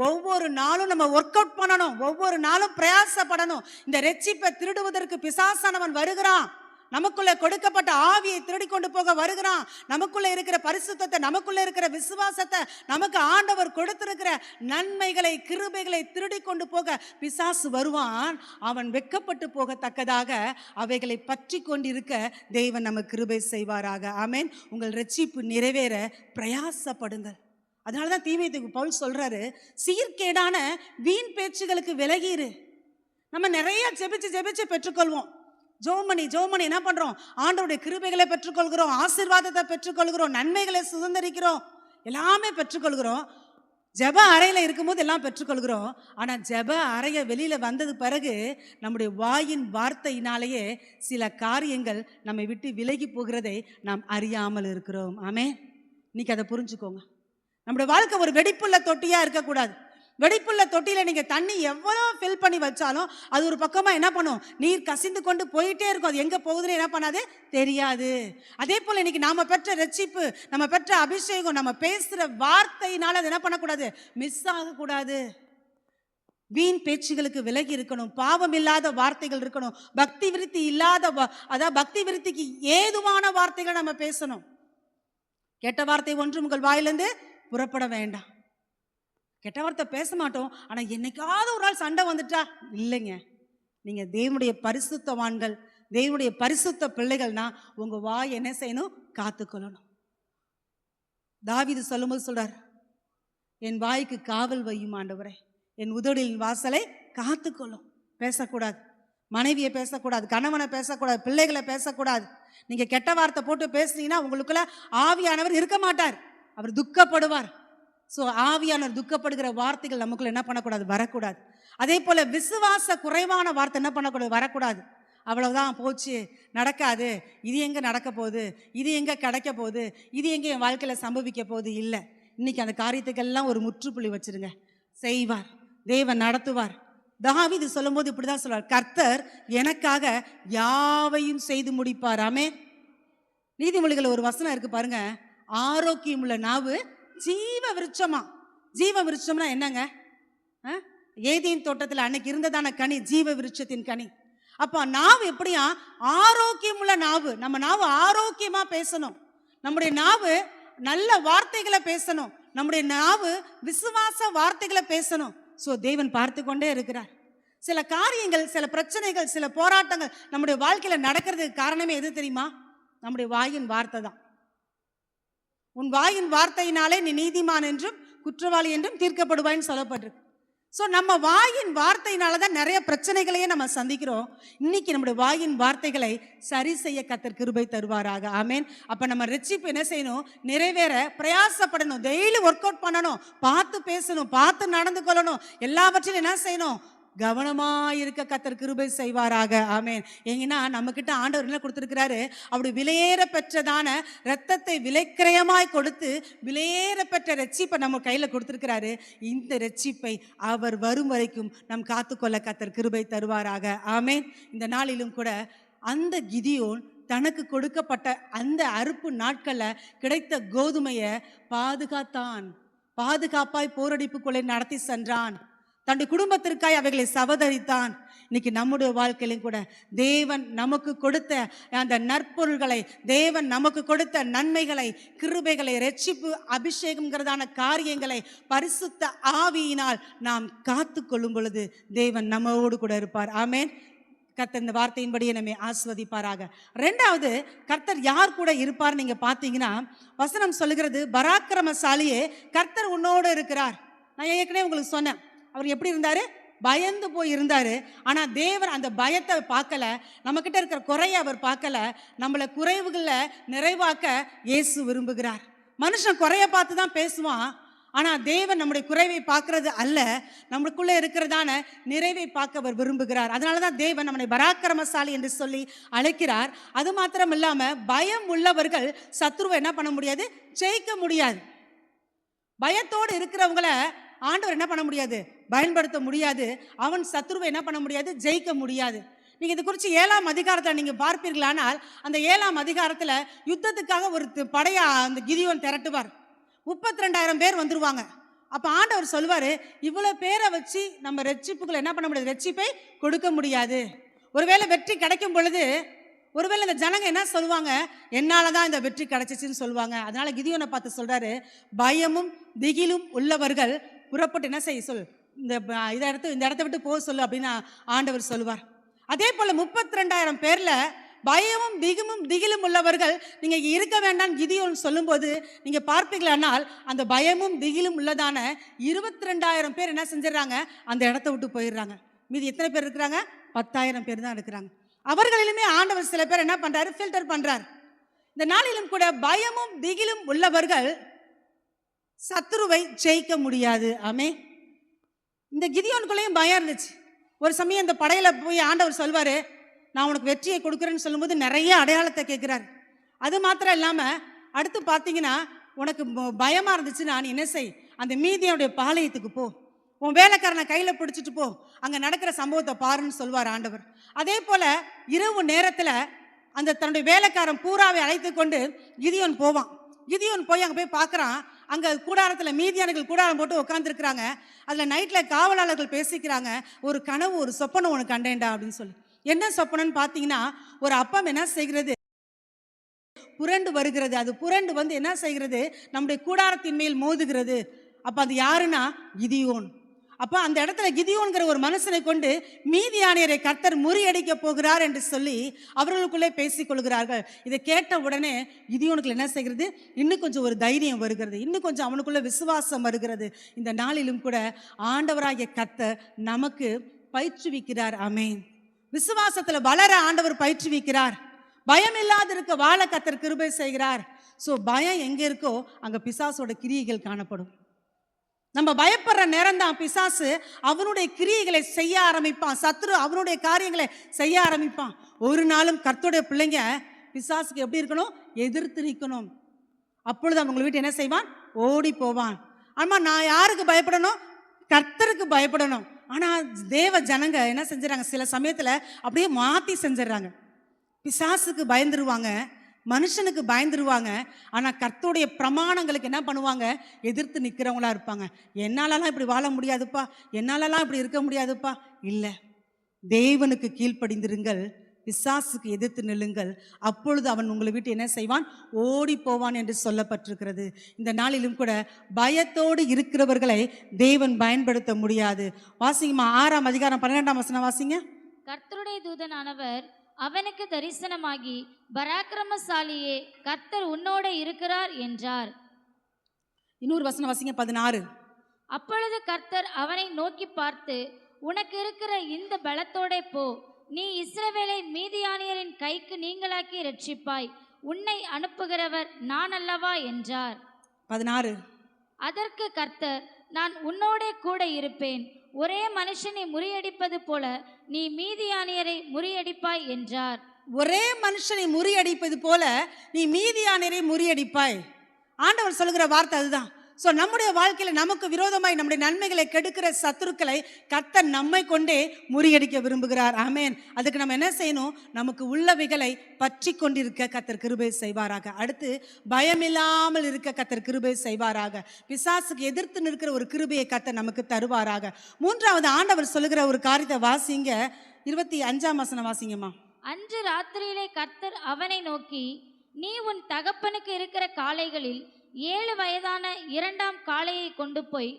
ஒவ்வொரு நாளும் நம்ம ஒர்க் அவுட் பண்ணணும், ஒவ்வொரு நாளும் பிரயாசப்படணும். இந்த ரட்சிப்பை திருடுவதற்கு பிசாசானவன் வருகிறான். நமக்குள்ள கொடுக்கப்பட்ட ஆவியை திருடி கொண்டு போக வருகிறான். நமக்குள்ள இருக்கிற பரிசுத்தத்தை, நமக்குள்ள இருக்கிற விசுவாசத்தை, நமக்கு ஆண்டவர் கொடுத்திருக்கிற நன்மைகளை, கிருபைகளை திருடி கொண்டு போக பிசாசு வருவான். அவன் வெட்கப்பட்டு போகத்தக்கதாக அவைகளை பற்றி கொண்டிருக்க தேவன் நமக்கு கிருபை செய்வாராக. ஆமென். உங்கள் ரட்சிப்பு நிறைவேற பிரயாசப்படுங்கள். அதனாலதான் தீமோத்தேயுக்கு பவுல் சொல்றாரு, சீர்கேடான வீண் பேச்சுகளுக்கு விலகிரு. நம்ம நிறைய ஜெபிச்சு பெற்றுக்கொள்வோம். ஜோமணி என்ன பண்றோம்? ஆண்டவருடைய கிருபைகளை பெற்றுக்கொள்கிறோம், ஆசீர்வாதத்தை பெற்றுக்கொள்கிறோம், நன்மைகளை சுதந்திரிக்கிறோம், எல்லாமே பெற்றுக்கொள்கிறோம். ஜெப அறையில இருக்கும்போது எல்லாம் பெற்றுக்கொள்கிறோம். ஆனா ஜெப அறைய வெளியில வந்தது பிறகு நம்முடைய வாயின் வார்த்தையினாலேயே சில காரியங்கள் நம்மை விட்டு விலகி போகிறதை நாம் அறியாமல் இருக்கிறோம். ஆமென். இன்னைக்கு அதை புரிஞ்சுக்கோங்க. நம்முடைய வாழ்க்கை ஒரு வெடிப்புள்ள தொட்டியா இருக்கக்கூடாது. வெடிப்புள்ள தொட்டியில நீங்க தண்ணி எவ்வளோ ஃபில் பண்ணி வச்சாலும் அது ஒரு பக்கமா என்ன பண்ணும், நீர் கசிந்து கொண்டு போயிட்டே இருக்கும். அது எங்க போகுதுன்னு என்ன பண்ணாது, தெரியாது. அதே போல இன்னைக்கு நாம பெற்ற ரட்சிப்பு, நம்ம பெற்ற அபிஷேகம், நம்ம பேசுற வார்த்தையினால அது என்ன பண்ணக்கூடாது, மிஸ் ஆகக்கூடாது. வீண் பேச்சுகளுக்கு விலகி இருக்கணும். பாவம் இல்லாத வார்த்தைகள் இருக்கணும். பக்தி விருத்தி இல்லாத அதாவது பக்தி விருத்திக்கு ஏதுவான வார்த்தைகள் நம்ம பேசணும். கெட்ட வார்த்தை ஒன்றும் உங்கள் வாயிலிருந்து புறப்பட வேண்டாம். கெட்ட வார்த்தை பேச மாட்டோம். ஆனா என்னைக்காவது ஒரு நாள் சண்டை வந்துட்டா இல்லைங்க. நீங்க தேவனுடைய பரிசுத்தவான்கள், தேவனுடைய பரிசுத்த பிள்ளைகள்னா உங்க வாய் என்ன செய்யணும், காத்துக்கொள்ளணும். தாவீது சொல்லும்போது சொல்றார், என் வாய்க்கு காவல் வையும் ஆண்டவரே, என் உதடின் வாசலை காத்துக்கொள்ளும். பேசக்கூடாது. மனைவியை பேசக்கூடாது, கணவனை பேசக்கூடாது, பிள்ளைகளை பேசக்கூடாது. நீங்க கெட்ட வார்த்தை போட்டு பேசுனீங்கன்னா உங்களுக்குள்ள ஆவியானவர் இருக்க மாட்டார், அவர் துக்கப்படுவார். ஸோ ஆவியானவர் துக்கப்படுகிற வார்த்தைகள் நமக்குள்ள என்ன பண்ணக்கூடாது, வரக்கூடாது. அதே போல விசுவாச குறைவான வார்த்தை என்ன பண்ணக்கூடாது, வரக்கூடாது. அவ்வளவுதான், போச்சு, நடக்காது, இது எங்க நடக்க போகுது, இது எங்க கிடைக்க போகுது, இது எங்க என் வாழ்க்கையில சம்பவிக்க போகுது. இல்லை, இன்னைக்கு அந்த காரியத்துக்கெல்லாம் ஒரு முற்றுப்புள்ளி வச்சிருங்க. செய்வார், தேவன் நடத்துவார். தாவீது சொல்லும்போது இப்படிதான் சொல்றார், கர்த்தர் எனக்காக யாவையும் செய்து முடிப்பார். ஆமென். நீதிமொழிகள் ஒரு வசனம் இருக்கு பாருங்க, ஆரோக்கியமுள்ள நாவு ஜீவ விருட்சமா. ஜீவ விருட்சம்னா என்னங்க, ஏதேன் தோட்டத்தில் அன்னைக்கு இருந்ததான கனி, ஜீவ விருட்சத்தின் கனி. அப்போ நாவு எப்படியா, ஆரோக்கியமுள்ள நாவு. நம்ம நாவு ஆரோக்கியமா பேசணும். நம்முடைய நாவு நல்ல வார்த்தைகளை பேசணும். நம்முடைய நாவு விசுவாச வார்த்தைகளை பேசணும். ஸோ தேவன் பார்த்து கொண்டே இருக்கிறார். சில காரியங்கள், சில பிரச்சனைகள், சில போராட்டங்கள் நம்முடைய வாழ்க்கையில நடக்கிறதுக்கு காரணமே எது தெரியுமா, நம்முடைய வாயின் வார்த்தை தான். உன் வாயின் வார்த்தையினாலே நீ நீதிமான் என்றும் குற்றவாளி என்றும் தீர்க்கப்படுவாய்ன்னு சொல்லப்பட்டிருக்கு. ஸோ நம்ம வாயின் வார்த்தையினால தான் நிறைய பிரச்சனைகளையே நம்ம சந்திக்கிறோம். இன்னைக்கு நம்முடைய வாயின் வார்த்தைகளை சரி செய்ய கர்த்தர் கிருபை தருவாராக. ஆமென். அப்போ நம்ம ரட்சிப்பு என்ன செய்யணும், நிறைவேற பிரயாசப்படணும். டெய்லி ஒர்க் அவுட் பண்ணணும், பார்த்து பேசணும், பார்த்து நடந்து கொள்ளணும். எல்லாவற்றிலும் என்ன செய்யணும், கவனமாயிருக்க கர்த்தர் கிருபை செய்வாராக. ஆமென். ஏன்னா நம்ம கிட்ட ஆண்டவர் என்ன கொடுத்திருக்கிறாரு, அப்படி விலையேற பெற்றதான இரத்தத்தை விலைக்கிரயமாய் கொடுத்து விலையேற பெற்ற ரட்சிப்பை நம்ம கையில கொடுத்திருக்கிறாரு. இந்த ரட்சிப்பை அவர் வரும் வரைக்கும் நம் காத்துக்கொள்ள கர்த்தர் கிருபை தருவாராக. ஆமென். இந்த நாளிலும் கூட அந்த கிதியோன் தனக்கு கொடுக்கப்பட்ட அந்த அறுப்பு நாட்கள்ல கிடைத்த கோதுமையை பாதுகாத்தான். பாதுகாப்பாய் போரடிப்புக்குள்ளே நடத்தி சென்றான். தன்னுடைய குடும்பத்திற்காய் அவைகளை சவதரித்தான். இன்னைக்கு நம்முடைய வாழ்க்கையிலும் கூட தேவன் நமக்கு கொடுத்த அந்த நற்பொருள்களை, தேவன் நமக்கு கொடுத்த நன்மைகளை, கிருபைகளை, ரட்சிப்பு, அபிஷேகம்ங்கிறதான காரியங்களை பரிசுத்த ஆவியினால் நாம் காத்து கொள்ளும் பொழுது தேவன் நம்மோடு கூட இருப்பார். ஆமென். கர்த்தர் இந்த வார்த்தையின்படியே நம்மை ஆஸ்வதிப்பாராக. ரெண்டாவது, கர்த்தர் யார் கூட இருப்பார் நீங்க பார்த்தீங்கன்னா, வசனம் சொல்லுகிறது, பராக்கிரமசாலியே கர்த்தர் உன்னோடு இருக்கிறார். நான் ஏற்கனவே உங்களுக்கு சொன்னேன், அவர் எப்படி இருந்தாரு, பயந்து போய் இருந்தாரு. ஆனா தேவன் அந்த பயத்தை பார்க்கல, நம்ம கிட்ட இருக்கிற குறைய அவர் பார்க்கல. நம்மள குறைவுகளை நிறைவாக்க இயேசு விரும்புகிறார். மனுஷன் குறைய பார்த்து தான் பேசுவான். ஆனா தேவன் நம்முடைய குறைவை பார்க்கறது அல்ல, நம்மளுக்குள்ள இருக்கிறதான நிறைவை பார்க்க அவர் விரும்புகிறார். அதனாலதான் தேவன் நம்மளை பராக்கிரமசாலி என்று சொல்லி அழைக்கிறார். அது மாத்திரம் இல்லாம பயம் உள்ளவர்கள் சத்ருவை என்ன பண்ண முடியாது, ஜெயிக்க முடியாது. பயத்தோடு இருக்கிறவங்கள ஆண்டவர் என்ன பண்ண முடியாது, பயன்படுத்த முடியாது. அவன் சத்ருவை என்ன பண்ண முடியாது, ஜெயிக்க முடியாது. நீங்க இது குறித்து 7ஆம் அதிகாரத்தில் நீங்க பார்ப்பீர்களானால், அந்த 7ஆம் அதிகாரத்தில் யுத்தத்துக்காக ஒரு படையா அந்த கிதியோன் திரட்டுவார். 32,000 பேர் வந்துருவாங்க. அப்ப ஆண்டவர் சொல்வாரு, இவ்வளவு பேரை வச்சு நம்ம ரட்சிப்புகளை என்ன பண்ண முடியாது, ரட்சிப்பை கொடுக்க முடியாது. ஒருவேளை வெற்றி கிடைக்கும் பொழுது ஒருவேளை இந்த ஜனங்க என்ன சொல்லுவாங்க, என்னாலதான் இந்த வெற்றி கிடைச்சிச்சுன்னு சொல்லுவாங்க. அதனால கிதியோனை பார்த்து சொல்றாரு, பயமும் திகிலும் உள்ளவர்கள் புறப்பட்டு என்ன செய்ய சொல், இந்த இடத்தை விட்டு போக சொல்லு அப்படின்னு ஆண்டவர் சொல்லுவார். அதே போல 32,000 பேர்ல பயமும் திகிலும் உள்ளவர்கள் நீங்க இருக்க வேண்டாம் கிதியோன் சொல்லும் போது நீங்க பார்ப்பீங்களானால், அந்த பயமும் திகிலும் உள்ளதான 22,000 பேர் என்ன செஞ்சிடறாங்க, அந்த இடத்த விட்டு போயிடுறாங்க. மீதி எத்தனை பேர் இருக்கிறாங்க, 10,000 பேர் தான் இருக்கிறாங்க. அவர்களிலுமே ஆண்டவர் சில பேர் என்ன பண்றாரு, ஃபில்டர் பண்றார். இந்த நாளிலும் கூட பயமும் திகிலும் உள்ளவர்கள் சத்துருவை ஜெயிக்க முடியாது. ஆமே. இந்த கிதியோனுக்குள்ளேயும் பயம் இருந்துச்சு. ஒரு சமயம் இந்த படையில போய் ஆண்டவர் சொல்வாரு, நான் உனக்கு வெற்றியை கொடுக்குறேன்னு சொல்லும்போது நிறைய அடையாளத்தை கேட்கிறார். அது மாத்திரம் இல்லாம அடுத்து பார்த்தீங்கன்னா, உனக்கு பயமா இருந்துச்சுன்னா நீ என்ன செய், அந்த மீதியோடைய பாளையத்துக்கு போ, உன் வேலைக்காரனை கையில பிடிச்சிட்டு போ, அங்க நடக்கிற சம்பவத்தை பாருன்னு சொல்வார் ஆண்டவர். அதே போல இரவு நேரத்துல அந்த தன்னுடைய வேலைக்காரன் பூராவை அழைத்து கொண்டு கிதியோன் போவான். கிதியோன் போய் அங்கே போய் பார்க்குறான். அங்கே கூடாரத்தில் மீதியானர்கள் கூடாரம் போட்டு உட்காந்துருக்குறாங்க. அதில் நைட்டில் காவலாளர்கள் பேசிக்கிறாங்க, ஒரு கனவு ஒரு சொப்பனம் உனக்கு கண்டேன்டா அப்படின்னு சொல்லி. என்ன சொப்பனம்னு பார்த்தீங்கன்னா, ஒரு அப்பம் என்ன செய்கிறது, புரண்டு வருகிறது. அது புரண்டு வந்து என்ன செய்கிறது, நம்முடைய கூடாரத்தின் மேல் மோதுகிறது. அப்போ அது யாருன்னா கிதியோன். அப்போ அந்த இடத்துல கிதியோன்கிற ஒரு மனுஷனை கொண்டு மீதியானியரை கர்த்தர் முறியடிக்க போகிறார் என்று சொல்லி அவர்களுக்குள்ளே பேசிக் கொள்கிறார்கள். இதை கேட்ட உடனே கிதியோனுக்கு என்ன செய்கிறது, இன்னும் கொஞ்சம் ஒரு தைரியம் வருகிறது, இன்னும் கொஞ்சம் அவனுக்குள்ள விசுவாசம் வருகிறது. இந்த நாளிலும் கூட ஆண்டவராகிய கர்த்தர் நமக்கு பயிற்றுவிக்கிறார். ஆமென். விசுவாசத்துல வளர ஆண்டவர் பயிற்றுவிக்கிறார். பயம் இல்லாது இருக்க வாழ கர்த்தர் கிருபை செய்கிறார். ஸோ பயம் எங்க இருக்கோ அங்க பிசாசோட கிரியைகள் காணப்படும். நம்ம பயப்படுற நேரம் தான் பிசாசு அவனுடைய கிரியைகளை செய்ய ஆரம்பிப்பான். சத்ரு அவனுடைய காரியங்களை செய்ய ஆரம்பிப்பான். ஒரு நாளும் கர்த்தருடைய பிள்ளைங்க பிசாசுக்கு எப்படி இருக்கணும், எதிர்த்து நிற்கணும். அப்பொழுது அவங்களை வீட்டு என்ன செய்வான், ஓடி போவான். ஆமா, நான் யாருக்கு பயப்படணும், கர்த்தருக்கு பயப்படணும். ஆனா தேவ ஜனங்க என்ன செஞ்சிடறாங்க, சில சமயத்துல அப்படியே மாத்தி செஞ்சிடறாங்க. பிசாசுக்கு பயந்துருவாங்க, மனுஷனுக்கு பயந்துருவாங்க. ஆனால் கர்த்தருடைய பிரமாணங்களுக்கு என்ன பண்ணுவாங்க, எதிர்த்து நிற்கிறவங்களா இருப்பாங்க. என்னாலலாம் இப்படி வாழ முடியாதுப்பா, என்னாலலாம் இப்படி இருக்க முடியாதுப்பா. இல்லை, தேவனுக்கு கீழ்ப்படிந்திருங்கள், பிசாசுக்கு எதிர்த்து நில்லுங்கள், அப்பொழுது அவன் உங்களை விட்டு என்ன செய்வான், ஓடி போவான் என்று சொல்லப்பட்டிருக்கிறது. இந்த நாளிலும் கூட பயத்தோடு இருக்கிறவர்களை தேவன் பயன்படுத்த முடியாது. வாசிங்கம்மா, 6ஆம் அதிகாரம் 12ஆம் வசனம் வாசிங்க. கர்த்தருடைய தூதனானவர் அவனுக்கு தரிசனமாகி, பராக்கிரமசாலியே, கர்த்தர் உன்னோட இருக்கிறார் என்றார். இன்னொரு வசனம் வாசிங்க, 16. அப்பொழுது கர்த்தர் அவனை நோக்கி பார்த்து, உனக்கு இருக்கிற இந்த பலத்தோட போ, நீ இஸ்ரவேலை மீதியானியரின் கைக்கு நீங்களாக்கி ரட்சிப்பாய், உன்னை அனுப்புகிறவர் நான் அல்லவா என்றார். 16. அதற்கு கர்த்தர், நான் உன்னோட கூட இருப்பேன், ஒரே மனுஷனை முறியடிப்பது போல நீ மீதியானியரை முறியடிப்பாய் என்றார். ஒரே மனுஷனை முறியடிப்பது போல நீ மீதியானியரை முறியடிப்பாய். ஆண்டவர் சொல்லுகிற வார்த்தை அதுதான். ஸோ நம்முடைய வாழ்க்கையில் நமக்கு விரோதமாய் நம்முடைய நன்மைகளை கெடுக்கிற சத்துருக்களை கர்த்தர் நம்மை கொண்டே முறியடிக்க விரும்புகிறார். ஆமேன். அதுக்கு நம்ம என்ன செய்யணும், நமக்கு உள்ளவைகளை பற்றி கொண்டிருக்க கர்த்தர் கிருபை செய்வாராக. அடுத்து பயமில்லாமல் இருக்க கர்த்தர் கிருபை செய்வாராக. பிசாசுக்கு எதிர்த்து நிற்கிற ஒரு கிருபையை கர்த்தர் நமக்கு தருவாராக. 3வது ஆண்டவர் சொல்லுகிற ஒரு காரியத்தை வாசிங்க, 25ஆம் வசனம் வாசிங்கம்மா. அன்று ராத்திரியிலே கர்த்தர் அவனை நோக்கி, நீ உன் தகப்பனுக்கு இருக்கிற காளைகளில் 7 வயதான 2ஆம் காளையை கொண்டு போய்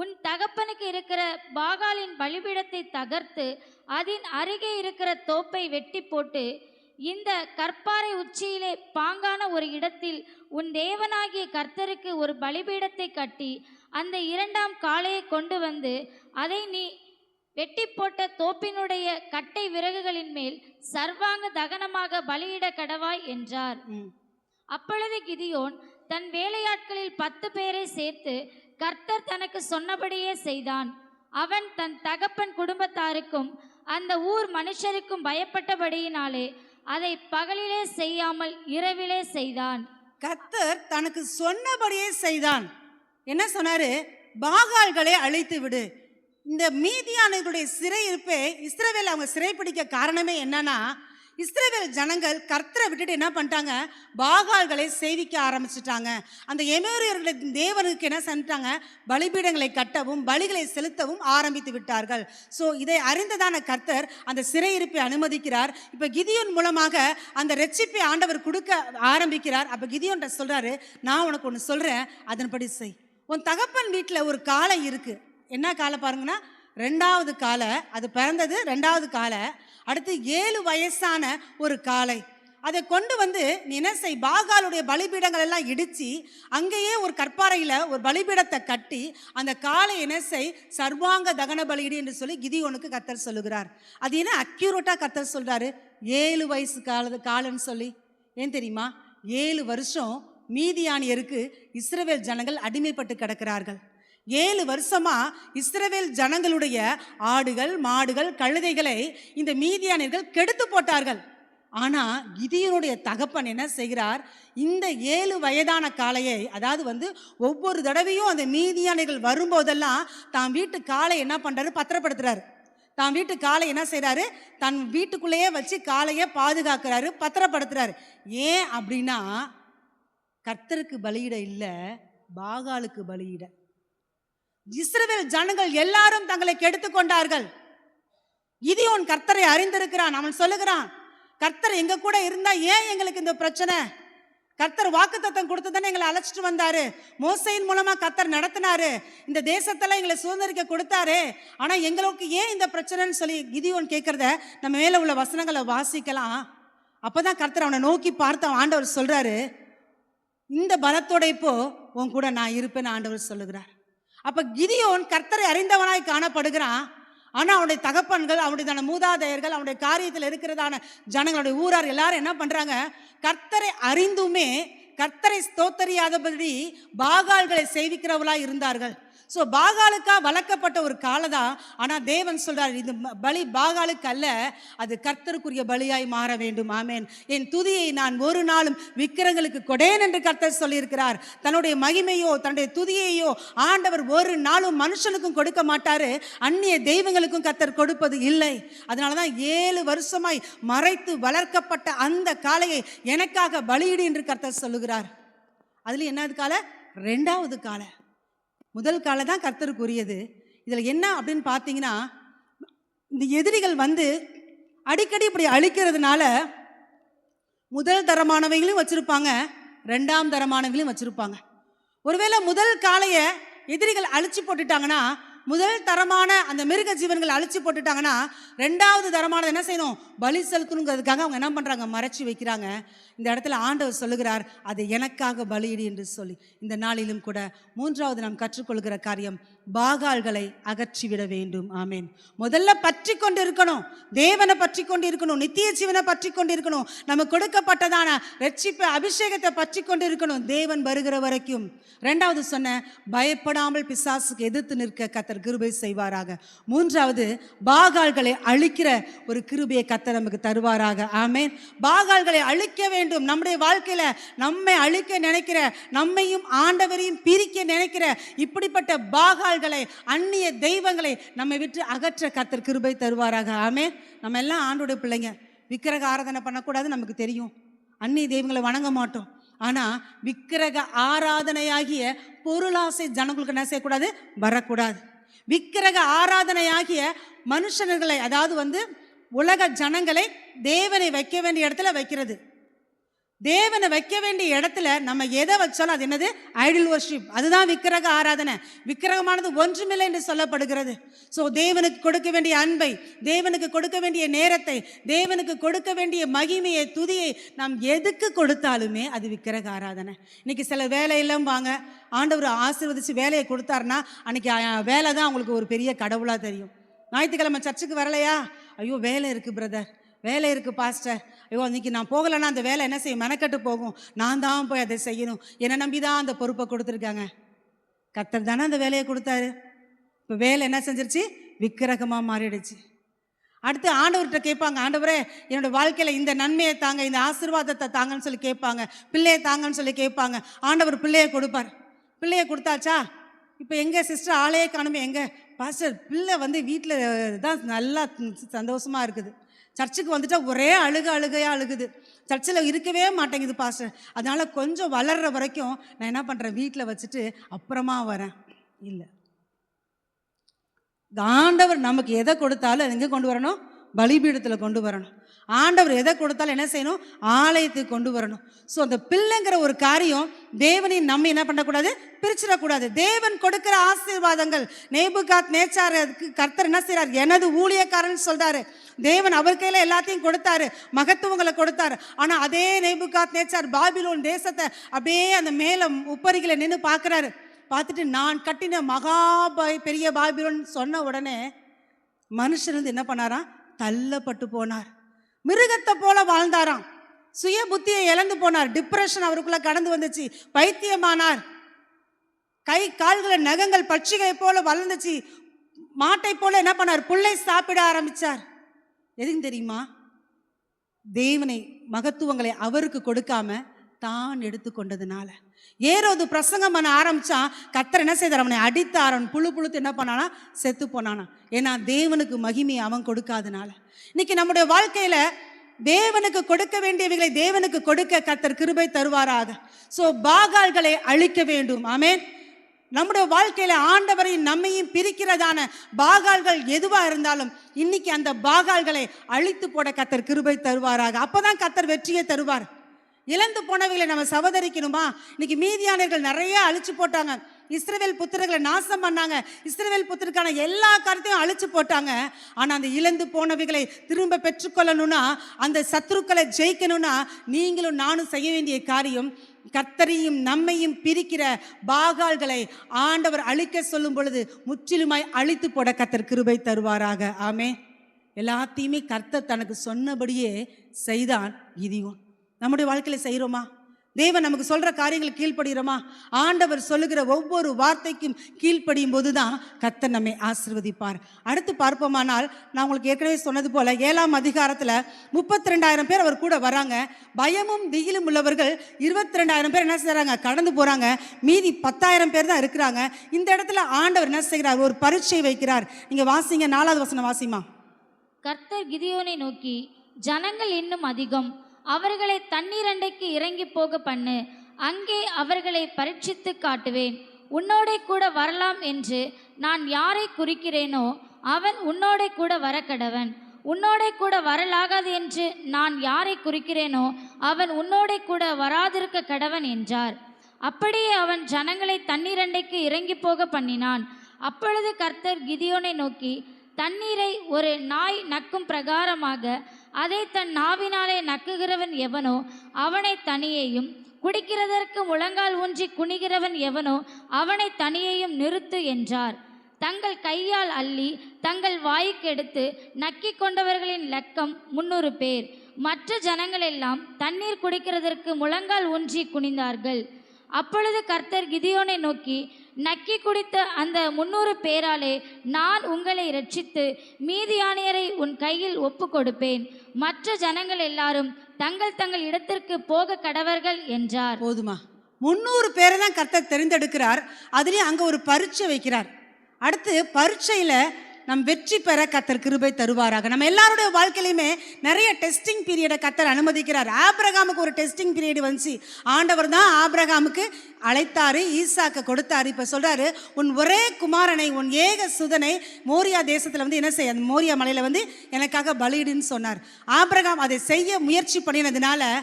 உன் தகப்பனுக்கு இருக்கிற பாகாலின் பலிபீடத்தை தகர்த்து அதன் அருகே இருக்கிற தோப்பை வெட்டி போட்டு இந்த கற்பாறை உச்சியிலே பாங்கான ஒரு இடத்தில் உன் தேவனாகிய கர்த்தருக்கு ஒரு பலிபீடத்தை கட்டி அந்த 2ஆம் காளையை கொண்டு வந்து அதை நீ வெட்டி போட்ட தோப்பினுடைய கட்டை விறகுகளின் மேல் சர்வாங்க தகனமாக பலியிட கடவாய் என்றார். அப்பொழுது கிதியோன் தன் வேலையாட்களில் 10 பேரை சேர்த்து கர்த்தர் தனக்கு சொன்னபடியே செய்தான். அவன் தன் தகப்பன் குடும்பத்தாருக்கும் அந்த ஊர் மனுஷருக்கும் பயப்பட்டபடியினாலே அதை பகலிலே செய்யாமல் இரவிலே செய்தான். கர்த்தர் தனக்கு சொன்னபடியே செய்தான். என்ன சொன்னாரு, பாகால்களை அழித்து விடு. இந்த மீதியானவர்களுடைய சிறையிருப்பே இஸ்ரவேல் அவங்க சிறைப்பிடிக்க காரணமே என்னன்னா, இஸ்ரவேல் ஜனங்கள் கர்த்தரை விட்டுட்டு என்ன பண்ணிட்டாங்க, பாகால்களை சேவிக்க ஆரம்பிச்சுட்டாங்க. அந்த எமோரியர்களின் தேவனுக்கு என்ன செஞ்சாங்க, பலிபீடங்களை கட்டவும் பலிகளை செலுத்தவும் ஆரம்பித்து விட்டார்கள். ஸோ இதை அறிந்ததான கர்த்தர் அந்த சிறையிருப்பை அனுமதிக்கிறார். இப்போ கிதியோன் மூலமாக அந்த ரட்சிப்பை ஆண்டவர் கொடுக்க ஆரம்பிக்கிறார். அப்போ கிதியோன் சொல்றாரு, நான் உனக்கு ஒன்று சொல்றேன், அதன்படி செய். உன் தகப்பன் வீட்டில் ஒரு காளை இருக்கு. என்ன காளை பாருங்கன்னா, 2வது காளை, அது பிறந்தது 2வது காளை. அடுத்து 7 வயசான ஒரு காளை. அதை கொண்டு வந்து நீ என்ன செய், பாகாலுடைய பலிபீடங்கள் எல்லாம் இடித்து அங்கேயே ஒரு கற்பாறையில் ஒரு பலிபீடத்தை கட்டி அந்த காளை என்ன செய், சர்வாங்க தகன பலியிடு என்று சொல்லி கிதியோனுக்கு கர்த்தர் சொல்லுகிறார். அது என்ன அக்யூரேட்டாக கர்த்தர் சொல்கிறாரு, 7 வயசு காலன்னு சொல்லி. ஏன் தெரியுமா, 7 வருஷம் மீதியானியருக்கு இஸ்ரவேல் ஜனங்கள் அடிமைப்பட்டு கிடக்கிறார்கள். 7 வருஷமா இஸ்ரவேல் ஜனங்களுடைய ஆடுகள், மாடுகள், கழுதைகளை இந்த மீதியானியர்கள் கெடுத்து போட்டார்கள். ஆனா கிதியோனுடைய தகப்பன் என்ன செய்கிறார்? இந்த 7 வயதான காளையை, அதாவது ஒவ்வொரு தடவையும் அந்த மீதியானியர்கள் வரும்போதெல்லாம் தான் வீட்டு காளை என்ன பண்றாரு? பத்திரப்படுத்துறாரு. தான் வீட்டு காளை என்ன செய்யறாரு? தன் வீட்டுக்குள்ளேயே வச்சு காளையை பாதுகாக்கிறாரு, பத்திரப்படுத்துறாரு. ஏன் அப்படின்னா, கர்த்தருக்கு பலியிட இல்ல, பாகாலுக்கு பலியிட. இஸ்ரவேல் ஜனங்கள் எல்லாரும் தங்களை கெடுத்து கொண்டார்கள். கிதியோன் கர்த்தரை அறிந்திருக்கிறான். அவன் சொல்லுகிறான், கர்த்தர் எங்க கூட இருந்தா ஏன் எங்களுக்கு இந்த பிரச்சனை? கர்த்தர் வாக்குத்தத்தம் கொடுத்துதானே எங்களை அழைச்சிட்டு வந்தாரு. மோசையின் மூலமா கர்த்தர் நடத்தினாரு. இந்த தேசத்துல எங்களை சுதந்திரிக்க கொடுத்தாரு. ஆனா எங்களுக்கு ஏன் இந்த பிரச்சனைன்னு சொல்லி கிதியோன் கேட்கறத நம்ம மேல உள்ள வசனங்களை வாசிக்கலாம். அப்பதான் கர்த்தர் அவனை நோக்கி பார்த்த ஆண்டவர் சொல்றாரு, இந்த பலத்தோட இப்போ உன் கூட நான் இருப்பேன்னு ஆண்டவர் சொல்லுகிறார். அப்ப கிதியோன் கர்த்தரை அறிந்தவனாய் காணப்படுகிறான். ஆனா அவனுடைய தகப்பன்கள், அவனுடைய மூதாதையர்கள், அவனுடைய காரியத்தில் இருக்கிறதான ஜனங்களுடைய ஊரார் எல்லாரும் என்ன பண்றாங்க? கர்த்தரை அறிந்துமே கர்த்தரை ஸ்தோத்தரியாதபடி பாகால்களை சேவிக்கிறவர்களாய் இருந்தார்கள். ஸோ பாகாலுக்கா வளர்க்கப்பட்ட ஒரு காலதான். ஆனா தேவன் சொல்றார், இது பலி பாகாலுக்கு அல்ல, அது கர்த்தருக்குரிய பலியாய் மாற வேண்டும். ஆமேன். என் துதியை நான் ஒரு நாளும் விக்கிரங்களுக்கு கொடேன் என்று கர்த்தர் சொல்லியிருக்கிறார். தன்னுடைய மகிமையோ தன்னுடைய துதியையோ ஆண்டவர் ஒரு நாளும் மனுஷனுக்கும் கொடுக்க மாட்டாரு, அந்நிய தெய்வங்களுக்கும் கர்த்தர் கொடுப்பது இல்லை. அதனாலதான் 7 வருஷமாய் மறைத்து வளர்க்கப்பட்ட அந்த காளையை எனக்காக பலியிடு என்று கர்த்தர் சொல்லுகிறார். அதுல என்னது காலை? 2வது காலை. முதல் காலை தான் கர்த்தருக்குரியது. இதில் என்ன அப்படின்னு பார்த்தீங்கன்னா, இந்த எதிரிகள் அடிக்கடி இப்படி அழிக்கிறதுனால முதல் தரமானவைகளையும் வச்சிருப்பாங்க, 2ஆம் தரமானவைகளையும் வச்சிருப்பாங்க. ஒருவேளை முதல் காளையை எதிரிகள் அழிச்சு போட்டுட்டாங்கன்னா, முதல் தரமான அந்த மிருக ஜீவன்கள் அழிச்சு போட்டுட்டாங்கன்னா, 2வது தரமானது என்ன செய்யணும்? பலி செலுத்தணுங்கிறதுக்காக அவங்க என்ன பண்றாங்க? மறைச்சு வைக்கிறாங்க. இந்த இடத்துல ஆண்டவர் சொல்லுகிறார், அது எனக்காக பலியிடு என்று சொல்லி. இந்த நாளிலும் கூட 3வது நாம் கற்றுக்கொள்கிற காரியம், பாகால்களை அகற்றிவிட வேண்டும். ஆமேன். முதல்ல பற்றி கொண்டு இருக்கணும், தேவனை பற்றி கொண்டு இருக்கணும், நித்திய ஜீவனை பற்றி கொண்டு இருக்கணும், நமக்கு கொடுக்கப்பட்டதான ரட்சிப்பு அபிஷேகத்தை பற்றி கொண்டு இருக்கணும், தேவன் வருகிற வரைக்கும். 2வது சொன்ன, பயப்படாமல் பிசாசுக்கு எதிர்த்து நிற்க கர்த்தர் கிருபை செய்வாராக. 3வது, பாகால்களை அழிக்கிற ஒரு கிருபையை கர்த்தர் நமக்கு தருவாராக. ஆமேன். பாகால்களை அழிக்க வேண்டும். நம்முடைய வாழ்க்கையில நம்மை அழிக்க நினைக்கிற, நம்மையும் ஆண்டவரையும் பிரிக்க நினைக்கிற இப்படிப்பட்ட பாகால்களை, அந்நிய தெய்வங்களை நம்மை விட்டு அகற்ற கர்த்தர் கிருபை தருவாராக. ஆமேன். நம்ம எல்லாம் ஆண்டோடைய பிள்ளைங்க. விக்கிரக ஆராதனை பண்ணக்கூடாது, நமக்கு தெரியும். அந்நிய தெய்வங்களை வணங்க மாட்டோம். ஆனா விக்கிரக ஆராதனையாகிய பொருளாசை ஜனங்களுக்கு என்ன செய்யக்கூடாது? வரக்கூடாது. விக்கிரக ஆராதனையாகிய மனுஷர்களை, அதாவது உலக ஜனங்களை தேவனை வைக்க வேண்டிய இடத்துல வைக்கிறது. தேவனை வைக்க வேண்டிய இடத்துல நம்ம எதை வச்சாலும் அது என்னது? Idol worship. அதுதான் விக்கிரக ஆராதனை. விக்கிரகமானது ஒன்றுமில்லை என்று சொல்லப்படுகிறது. ஸோ தேவனுக்கு கொடுக்க வேண்டிய அன்பை, தேவனுக்கு கொடுக்க வேண்டிய நேரத்தை, தேவனுக்கு கொடுக்க வேண்டிய மகிமையை, துதியை நாம் எதுக்கு கொடுத்தாலுமே அது விக்கிரக ஆராதனை. இன்னைக்கு சில வேலையெல்லாம் வாங்க, ஆண்டவர் ஆசீர்வதிச்சு வேலையை கொடுத்தாருன்னா அன்னைக்கு வேலை தான் அவங்களுக்கு ஒரு பெரிய கடவுளாக தெரியும். ஞாயிற்றுக்கிழமை சர்ச்சுக்கு வரலையா? ஐயோ வேலை இருக்குது பிரதர், வேலை இருக்குது பாஸ்டர், ஐயோ இன்னைக்கு நான் போகலைன்னா அந்த வேலை என்ன செய்யும்? மெனக்கட்டு போகும். நான் தான் போய் அதை செய்யணும். என்னை நம்பி தான் அந்த பொறுப்பை கொடுத்துருக்காங்க. கர்த்தர் தானே அந்த வேலையை கொடுத்தாரு. இப்போ வேலை என்ன செஞ்சிருச்சு? விக்கிரகமாக மாறிடுச்சு. அடுத்து ஆண்டவர்கிட்ட கேட்பாங்க, ஆண்டவரே என்னோட வாழ்க்கையில் இந்த நன்மையை தாங்க, இந்த ஆசீர்வாதத்தை தாங்கன்னு சொல்லி கேட்பாங்க, பிள்ளையை தாங்கன்னு சொல்லி கேட்பாங்க. ஆண்டவர் பிள்ளையை கொடுப்பார். பிள்ளையை கொடுத்தாச்சா? இப்போ எங்கே சிஸ்டர் ஆளையே காணுமே, எங்கே பாஸ்டர் பிள்ளை வீட்டில் தான் நல்லா சந்தோஷமாக இருக்குது, சர்ச்சுக்கு வந்துட்டா ஒரே அழுகையாக அழுகுது, சர்ச்சில் இருக்கவே மாட்டேங்குது பாஸ்டர், அதனால் கொஞ்சம் வளர்கிற வரைக்கும் நான் என்ன பண்ணுறேன், வீட்டில் வச்சுட்டு அப்புறமா வரேன். இல்லை, ஆண்டவர் நமக்கு எதை கொடுத்தாலும் அது எங்கே கொண்டு வரணும்? பலிபீடத்தில் கொண்டு வரணும். ஆண்டவர் எதை கொடுத்தாலும் என்ன செய்யணும்? ஆலயத்துக்கு கொண்டு வரணும். ஸோ அந்த பிள்ளைங்கிற ஒரு காரியம் தேவனையும் நம்ம என்ன பண்ணக்கூடாது? பிரிச்சிடக்கூடாது. தேவன் கொடுக்கிற ஆசீர்வாதங்கள், நேபுகாத் நேச்சாருக்கு கர்த்தர் என்ன செய்கிறார்? எனது ஊழியக்காரன் சொல்றாரு. தேவன் அவர் கையில் எல்லாத்தையும் கொடுத்தாரு, மகத்துவங்களை கொடுத்தாரு. ஆனால் அதே நேபுகாத் நேச்சார் பாபிலோன் தேசத்தை அப்படியே அந்த மேலே உப்பரிகளை நின்று பார்க்குறாரு. பார்த்துட்டு நான் கட்டின மகா பெரிய பாபிலோன் சொன்ன உடனே மனுஷன் என்ன பண்ணாராம்? தள்ளப்பட்டு போனார். மிருகத்தை போல வாழ்ந்தாராம். சுய புத்தியை இழந்து போனார். டிப்ரெஷன் அவருக்குள்ள கடந்து வந்துச்சு. பைத்தியமானார். கை கால்களை நகங்கள் பட்சிகை போல வளர்ந்துச்சு. மாட்டை போல என்ன பண்ணார்? புல்லை சாப்பிட ஆரம்பிச்சார். எதுக்கு தெரியுமா? தேவனை மகத்துவங்களை அவருக்கு கொடுக்காம தான் எடுத்துக்கொண்டதுனால. ஏரோது பிரசங்கம் பண்ண ஆரம்பிச்சான். கர்த்தர் என்ன செய்தார்? அவனை அடித்தார். அவன் புழுத்து என்ன பண்ணானா? செத்து போனானா. ஏன்னா தேவனுக்கு மகிமையை அவன் கொடுக்காதனால. இன்னைக்கு நம்முடைய வாழ்க்கையில தேவனுக்கு கொடுக்க வேண்டியவைகளை தேவனுக்கு கொடுக்க கர்த்தர் கிருபை தருவாராக. சோ பாகால்களை அழிக்க வேண்டும். ஆமென். நம்முடைய வாழ்க்கையில ஆண்டவரையும் நம்மையும் பிரிக்கிறதான பாகால்கள் எதுவா இருந்தாலும் இன்னைக்கு அந்த பாகால்களை அழித்து போட கர்த்தர் கிருபை தருவாராக. அப்பதான் கர்த்தர் வெற்றியை தருவார். இழந்து போனவைகளை நம்ம சவதரிக்கணுமா? இன்னைக்கு மீதியானவர்கள் நிறைய அழிச்சு போட்டாங்க. இஸ்ரவேல் புத்திரர்களை நாசம் பண்ணாங்க. இஸ்ரவேல் புத்திரருக்கான எல்லா காரியத்தையும் அழிச்சு போட்டாங்க. ஆனா அந்த இழந்து போனவைகளை திரும்ப பெற்றுக்கொள்ளணும்னா, அந்த சத்துருக்களை ஜெயிக்கணும்னா, நீங்களும் நானும் செய்ய வேண்டிய காரியம், கர்த்தரையும் நம்மையும் பிரிக்கிற பாகால்களை ஆண்டவர் அழிக்க சொல்லும் பொழுது முற்றிலுமாய் அழித்து போட கர்த்தர் கிருபை தருவாராக. ஆமே. எல்லாத்தையுமே கர்த்தர் தனக்கு சொன்னபடியே செய்தான் கிதியோன். நம்முடைய வாழ்க்கையில செய்கிறோமா? தேவன் நமக்கு சொல்ற காரியங்களுக்கு கீழ்ப்படுகிறோமா? ஆண்டவர் சொல்லுகிற ஒவ்வொரு வார்த்தைக்கும் கீழ்ப்படியும் போதுதான் கர்த்தர் நம்மை ஆசீர்வதிப்பார். அடுத்து பார்ப்போமானால், நான் உங்களுக்கு ஏற்கனவே சொன்னது போல 7ஆம் அதிகாரத்துல 32,000 பேர் அவர் கூட வராங்க. பயமும் திகிலும் உள்ளவர்கள் 22,000 பேர் என்ன செய்றாங்க? கடந்து போறாங்க. மீதி 10,000 பேர் தான் இருக்கிறாங்க. இந்த இடத்துல ஆண்டவர் என்ன செய்கிறார்? ஒரு பரீட்சை வைக்கிறார். நீங்க வாசிங்க, 4வது வசனம் வாசிமா. கர்த்தர் கிதியோனை நோக்கி, ஜனங்கள் இன்னும் அதிகம், அவர்களை தண்ணீர் அண்டைக்கு இறங்கி போக பண்ணு, அங்கே அவர்களை பரீட்சித்து காட்டுவேன். உன்னோடே கூட வரலாம் என்று நான் யாரை குறிக்கிறேனோ அவன் உன்னோடே கூட வரக்கடவன். உன்னோடே கூட வரலாகாது என்று நான் யாரை குறிக்கிறேனோ அவன் உன்னோடே கூட வராதிருக்க கடவன் என்றார். அப்படியே அவன் ஜனங்களை தண்ணீரண்டைக்கு இறங்கி போக பண்ணினான். அப்பொழுது கர்த்தர் கிதியோனை நோக்கி, தண்ணீரை ஒரு நாய் நக்கும் பிரகாரமாக அதை தன் நாவினாலே நக்குகிறவன் எவனோ அவனை தனியையும், குடிக்கிறதற்கு முழங்கால் ஊன்றி குனிகிறவன் எவனோ அவனை தனியையும் நிறுத்து என்றார். தங்கள் கையால் அள்ளி தங்கள் வாய்க்கெடுத்து நக்கி கொண்டவர்களின் லக்கம் 300 பேர். மற்ற ஜனங்கள் எல்லாம் தண்ணீர் குடிக்கிறதற்கு முழங்கால் ஊன்றி குனிந்தார்கள். அப்பொழுது கர்த்தர் கிதியோனை நோக்கி, நக்கி குடித்த அந்த 300 பேராலே நான் உங்களை ரட்சித்து மீதியானியரை உன் கையில் ஒப்பு கொடுப்பேன். மற்ற ஜனங்கள் எல்லாரும் தங்கள் தங்கள் இடத்திற்கு போக கடவர்கள் என்றார். போதுமா? 300 பேரை தான் கர்த்தர் தெரிந்தெடுக்கிறார். அதுலயும் அங்க ஒரு பரீட்சை வைக்கிறார். அடுத்து பரீட்சையில நம் வெற்றி பெற கர்த்தர் கிருபை தருவாராக. நம்ம எல்லாருடைய வாழ்க்கையிலுமே நிறைய டெஸ்டிங் பீரியடை கர்த்தர் அனுமதிக்கிறார். ஆபிரகாமுக்கு ஒரு டெஸ்டிங் பீரியட் வந்துச்சு. ஆண்டவர் தான் ஆபிரகாமுக்கு அழைத்தாரு, ஈசாக்க கொடுத்தாரு. இப்ப சொல்றாரு, உன் ஒரே குமாரனை, உன் ஏக சுதனை மோரியா தேசத்துல என்ன செய்ய, அந்த மோரியா மலையில எனக்காக பலியிடுன்னு சொன்னார். ஆபிரகாம் அதை செய்ய முயற்சி பண்ணினதுனால,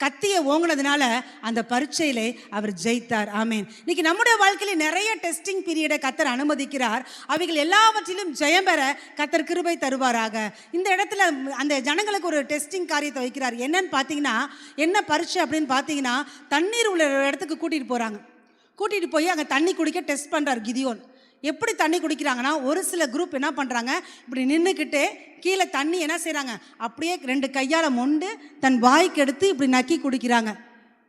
கத்தியை ஓங்கினதுனால அந்த பரீட்சையிலே அவர் ஜெயித்தார். ஆமேன். இன்னைக்கு நம்முடைய வாழ்க்கையில நிறைய டெஸ்டிங் பீரியடை கர்த்தர் அனுமதிக்கிறார். அவைகள் எல்லாவற்றிலும் ஜெயம் பெற கர்த்தர் கிருபை தருவாராக. இந்த இடத்துல அந்த ஜனங்களுக்கு ஒரு டெஸ்டிங் காரியத்தை வைக்கிறார். என்னன்னு பார்த்தீங்கன்னா, என்ன பரீட்சை அப்படின்னு பார்த்தீங்கன்னா, தண்ணீர் உள்ள இடத்துக்கு கூட்டிகிட்டு போய் அங்கே தண்ணி குடிக்க டெஸ்ட் பண்ணுறார் கிதியோன். எப்படி தண்ணி குடிக்கிறாங்கன்னா, ஒரு சில குரூப் என்ன பண்ணுறாங்க, இப்படி நின்றுக்கிட்டே கீழே தண்ணி என்ன செய்கிறாங்க, அப்படியே 2 கையால் மொண்டு தன் வாய்க்கு எடுத்து இப்படி நக்கி குடிக்கிறாங்க.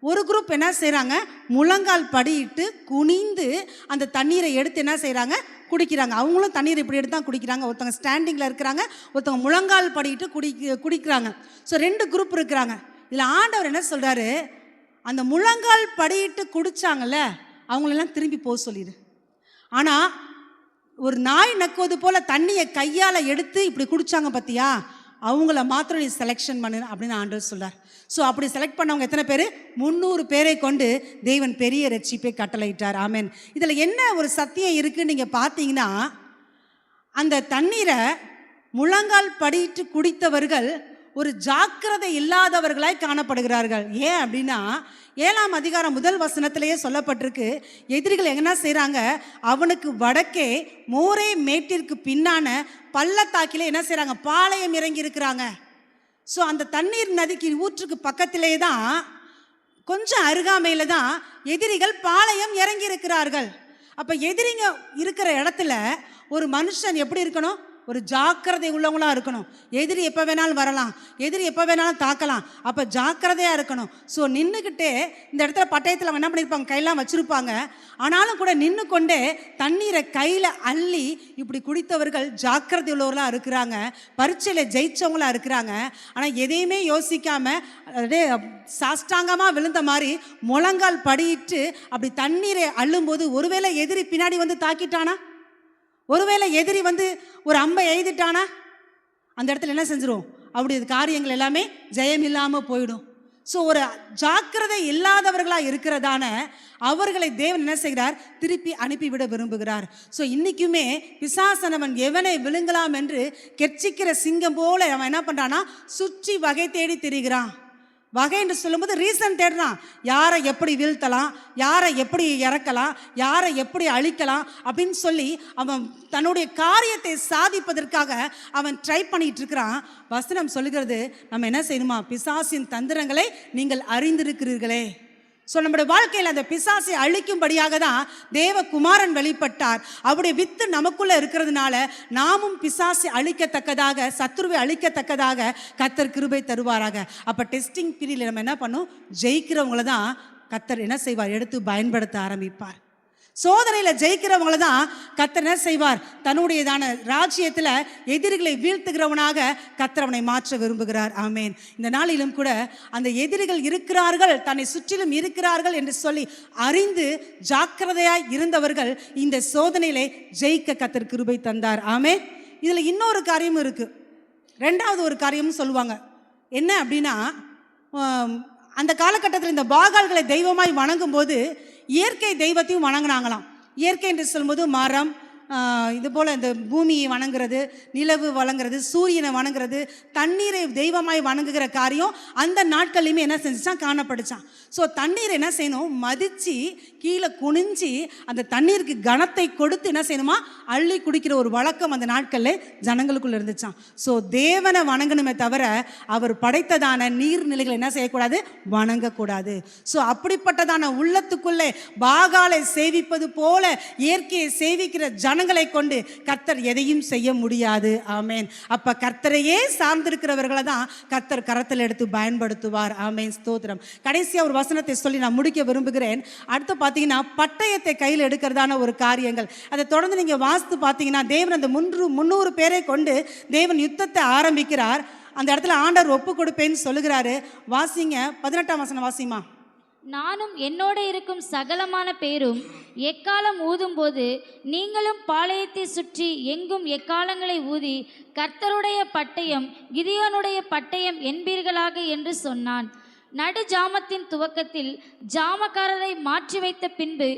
ஒரு குரூப் என்ன செய்கிறாங்க, முழங்கால் படியிட்டு குனிந்து அந்த தண்ணீரை எடுத்து என்ன செய்கிறாங்க, குடிக்கிறாங்க. அவங்களும் தண்ணீரை இப்படி எடுத்து தான் குடிக்கிறாங்க. ஒருத்தவங்க ஸ்டாண்டிங்கில் இருக்கிறாங்க, ஒருத்தவங்க முழங்கால் படியிட்டு குடிக்கிறாங்க. ஸோ 2 குரூப் இருக்கிறாங்க. இதில் ஆண்டவர் என்ன சொல்கிறாரு, அந்த முழங்கால் படியிட்டு குடித்தாங்கல்ல, அவங்களெல்லாம் திரும்பி போக சொல்லிடு. ஆனால் ஒரு நாய் நக்குவது போல தண்ணியை கையால் எடுத்து இப்படி குடித்தாங்க பார்த்தியா, அவங்கள மாத்திரம் நீ செலெக்ஷன் பண்ணு அப்படின்னு ஆண்டவர் சொல்கிறார். ஸோ அப்படி செலக்ட் பண்ணவங்க எத்தனை பேர்? 300 பேரை கொண்டு தேவன் பெரிய ரட்சிப்பை கட்டளையிட்டார். ஆமென். இதில் என்ன ஒரு சத்தியம் இருக்குன்னு நீங்கள் பார்த்தீங்கன்னா, அந்த தண்ணீரை முழங்கால் படிட்டு குடித்தவர்கள் ஒரு ஜாக்கிரதை இல்லாதவர்களாய் காணப்படுகிறார்கள். ஏன் அப்படின்னா, 7ஆம் அதிகாரம் 1 வசனத்திலேயே சொல்லப்பட்டிருக்கு, எதிரிகள் என்ன செய்கிறாங்க, அவனுக்கு வடக்கே மோரே மேட்டிற்கு பின்னான பள்ளத்தாக்கிலே என்ன செய்கிறாங்க, பாளையம் இறங்கி இருக்கிறாங்க. ஸோ அந்த தண்ணீர் நதிக்கு ஊற்றுக்கு பக்கத்திலே தான், கொஞ்சம் அருகாமையில் தான் எதிரிகள் பாளையம் இறங்கி இருக்கிறார்கள். அப்போ எதிரிங்க இருக்கிற இடத்துல ஒரு மனுஷன் எப்படி இருக்கணும், ஒரு ஜாக்கிரதை உள்ளவங்களா இருக்கணும். எதிரி எப்போ வேணாலும் வரலாம், எதிரி எப்போ வேணாலும் தாக்கலாம். அப்போ ஜாக்கிரதையாக இருக்கணும். ஸோ நின்றுக்கிட்டே இந்த இடத்துல பட்டயத்தில் அவங்க என்ன பண்ணியிருப்பாங்க, கையெல்லாம் வச்சுருப்பாங்க. ஆனாலும் கூட நின்று கொண்டே தண்ணீரை கையில் அள்ளி இப்படி குடித்தவர்கள் ஜாக்கிரதை உள்ளவர்களாக இருக்கிறாங்க, பரீட்சையில் ஜெயிச்சவங்களாக இருக்கிறாங்க. ஆனால் எதையுமே யோசிக்காமல் அப்படியே சாஷ்டாங்கமாக விழுந்த மாதிரி முழங்கால் படியிட்டு அப்படி தண்ணீரை அள்ளும்போது ஒருவேளை எதிரி பின்னாடி வந்து தாக்கிட்டானா, ஒருவேளை எதிரி வந்து ஒரு அம்பை எய்துட்டானா, அந்த இடத்துல என்ன செஞ்சிரும், அப்படி காரியங்கள் எல்லாமே ஜெயம் இல்லாமல் போயிடும். ஸோ ஒரு ஜாக்கிரதை இல்லாதவர்களாக இருக்கிறதான அவர்களை தேவன் என்ன செய்கிறார், திருப்பி அனுப்பிவிட விரும்புகிறார். ஸோ இன்றைக்குமே பிசாசனவன் எவனை விழுங்கலாம் என்று கெர்ச்சிக்கிற சிங்கம் போல அவன் என்ன பண்ணுறான்னா சுற்றி வகை தேடி திரிகிறான். வகை என்று சொல்லும்போது ரீசன் தேடுறான். யாரை எப்படி வீழ்த்தலாம், யாரை எப்படி இறக்கலாம், யாரை எப்படி அழிக்கலாம் அப்படின்னு சொல்லி அவன் தன்னுடைய காரியத்தை சாதிப்பதற்காக அவன் ட்ரை பண்ணிட்டு இருக்கிறான். வசனம் சொல்லுகிறது, நம்ம என்ன செய்யணுமா, பிசாசின் தந்திரங்களை நீங்கள் அறிந்திருக்கிறீர்களே. ஸோ நம்முடைய வாழ்க்கையில் அந்த பிசாசை அழிக்கும்படியாக தான் தேவகுமாரன் வெளிப்பட்டார். அவருடைய வித்து நமக்குள்ளே இருக்கிறதுனால நாமும் பிசாசை அழிக்கத்தக்கதாக, சத்துருவை அழிக்கத்தக்கதாக கர்த்தர் கிருபை தருவாராக. அப்போ டெஸ்டிங் பீரியடில் நம்ம என்ன பண்ணோம், ஜெயிக்கிறவங்கள தான் கர்த்தர் என்ன செய்வார், எடுத்து பயன்படுத்த ஆரம்பிப்பார். சோதனையில் ஜெயிக்கிறவங்கள தான் கர்த்தர் என்ன செய்வார், தன்னுடையதான ராஜ்யத்தில் எதிரிகளை வீழ்த்துகிறவனாக கர்த்தர் அவனை மாற்ற விரும்புகிறார். ஆமேன். இந்த நாளிலும் கூட அந்த எதிரிகள் இருக்கிறார்கள், தன்னை சுற்றிலும் இருக்கிறார்கள் என்று சொல்லி அறிந்து ஜாக்கிரதையாய் இருந்தவர்கள் இந்த சோதனையிலே ஜெயிக்க கர்த்தர் கிருபை தந்தார். ஆமேன். இதில் இன்னொரு காரியமும் இருக்குது, ரெண்டாவது ஒரு காரியமும் சொல்லுவாங்க. என்ன அப்படின்னா, அந்த காலகட்டத்தில் இந்த பாகால்களை தெய்வமாய் வணங்கும் போது இயற்கை தெய்வத்தையும் வணங்கினாங்களாம். இயற்கை என்று சொல்லும்போது மரம், இது போல் இந்த பூமியை வணங்குறது, நிலவு வணங்குறது, சூரியனை வணங்குறது, தண்ணீரை தெய்வமாய் வணங்குகிற காரியம் அந்த நாட்கள்லையுமே என்ன செஞ்சுச்சான், காணப்படுச்சான். ஸோ தண்ணீர் என்ன செய்யணும், மதித்து கீழே குனிஞ்சி அந்த தண்ணீருக்கு கனத்தை கொடுத்து என்ன செய்யணுமா, அள்ளி குடிக்கிற ஒரு வழக்கம் அந்த நாட்களில் ஜனங்களுக்குள்ள இருந்துச்சான். ஸோ தேவனை வணங்கணுமே தவிர அவர் படைத்ததான நீர்நிலைகளை என்ன செய்யக்கூடாது, வணங்கக்கூடாது. ஸோ அப்படிப்பட்டதான உள்ளத்துக்குள்ளே பாகாலை சேவிப்பது போல இயற்கையை சேவிக்கிற ஜனங்களை கொண்டு கர்த்தர் எதையும் செய்ய முடியாது. ஆமேன். அப்ப கர்த்தரையே சார்ந்திருக்கிறவர்களை தான் கர்த்தர் கரத்தில் எடுத்து பயன்படுத்துவார். ஆமேன், ஸ்தோத்திரம். கடைசியா ஒரு வசனத்தை சொல்லி நான் முடிக்க விரும்புகிறேன். அடுத்து பார்த்தீங்கன்னா பட்டயத்தை கையில் எடுக்கிறதான ஒரு காரியங்கள், அதை தொடர்ந்து நீங்க வாசித்து பார்த்தீங்கன்னா தேவன் அந்த 300 பேரை கொண்டு தேவன் யுத்தத்தை ஆரம்பிக்கிறார். அந்த இடத்துல ஆண்டவர் ஒப்பு கொடுப்பேன்னு சொல்லுகிறாரு. வாசிங்க, 18ஆம் வசனம் வாசிமா. நானும் என்னோட இருக்கும் சகலமான பேரும் எக்காலம் ஊதும்போது நீங்களும் பாளையத்தை சுற்றி எங்கும் எக்காலங்களை ஊதி கர்த்தருடைய பட்டயம் கிதியோனுடைய பட்டயம் என்பீர்களாக என்று சொன்னான். நடு ஜாமத்தின் துவக்கத்தில் ஜாமக்காரரை மாற்றி வைத்த பின்பு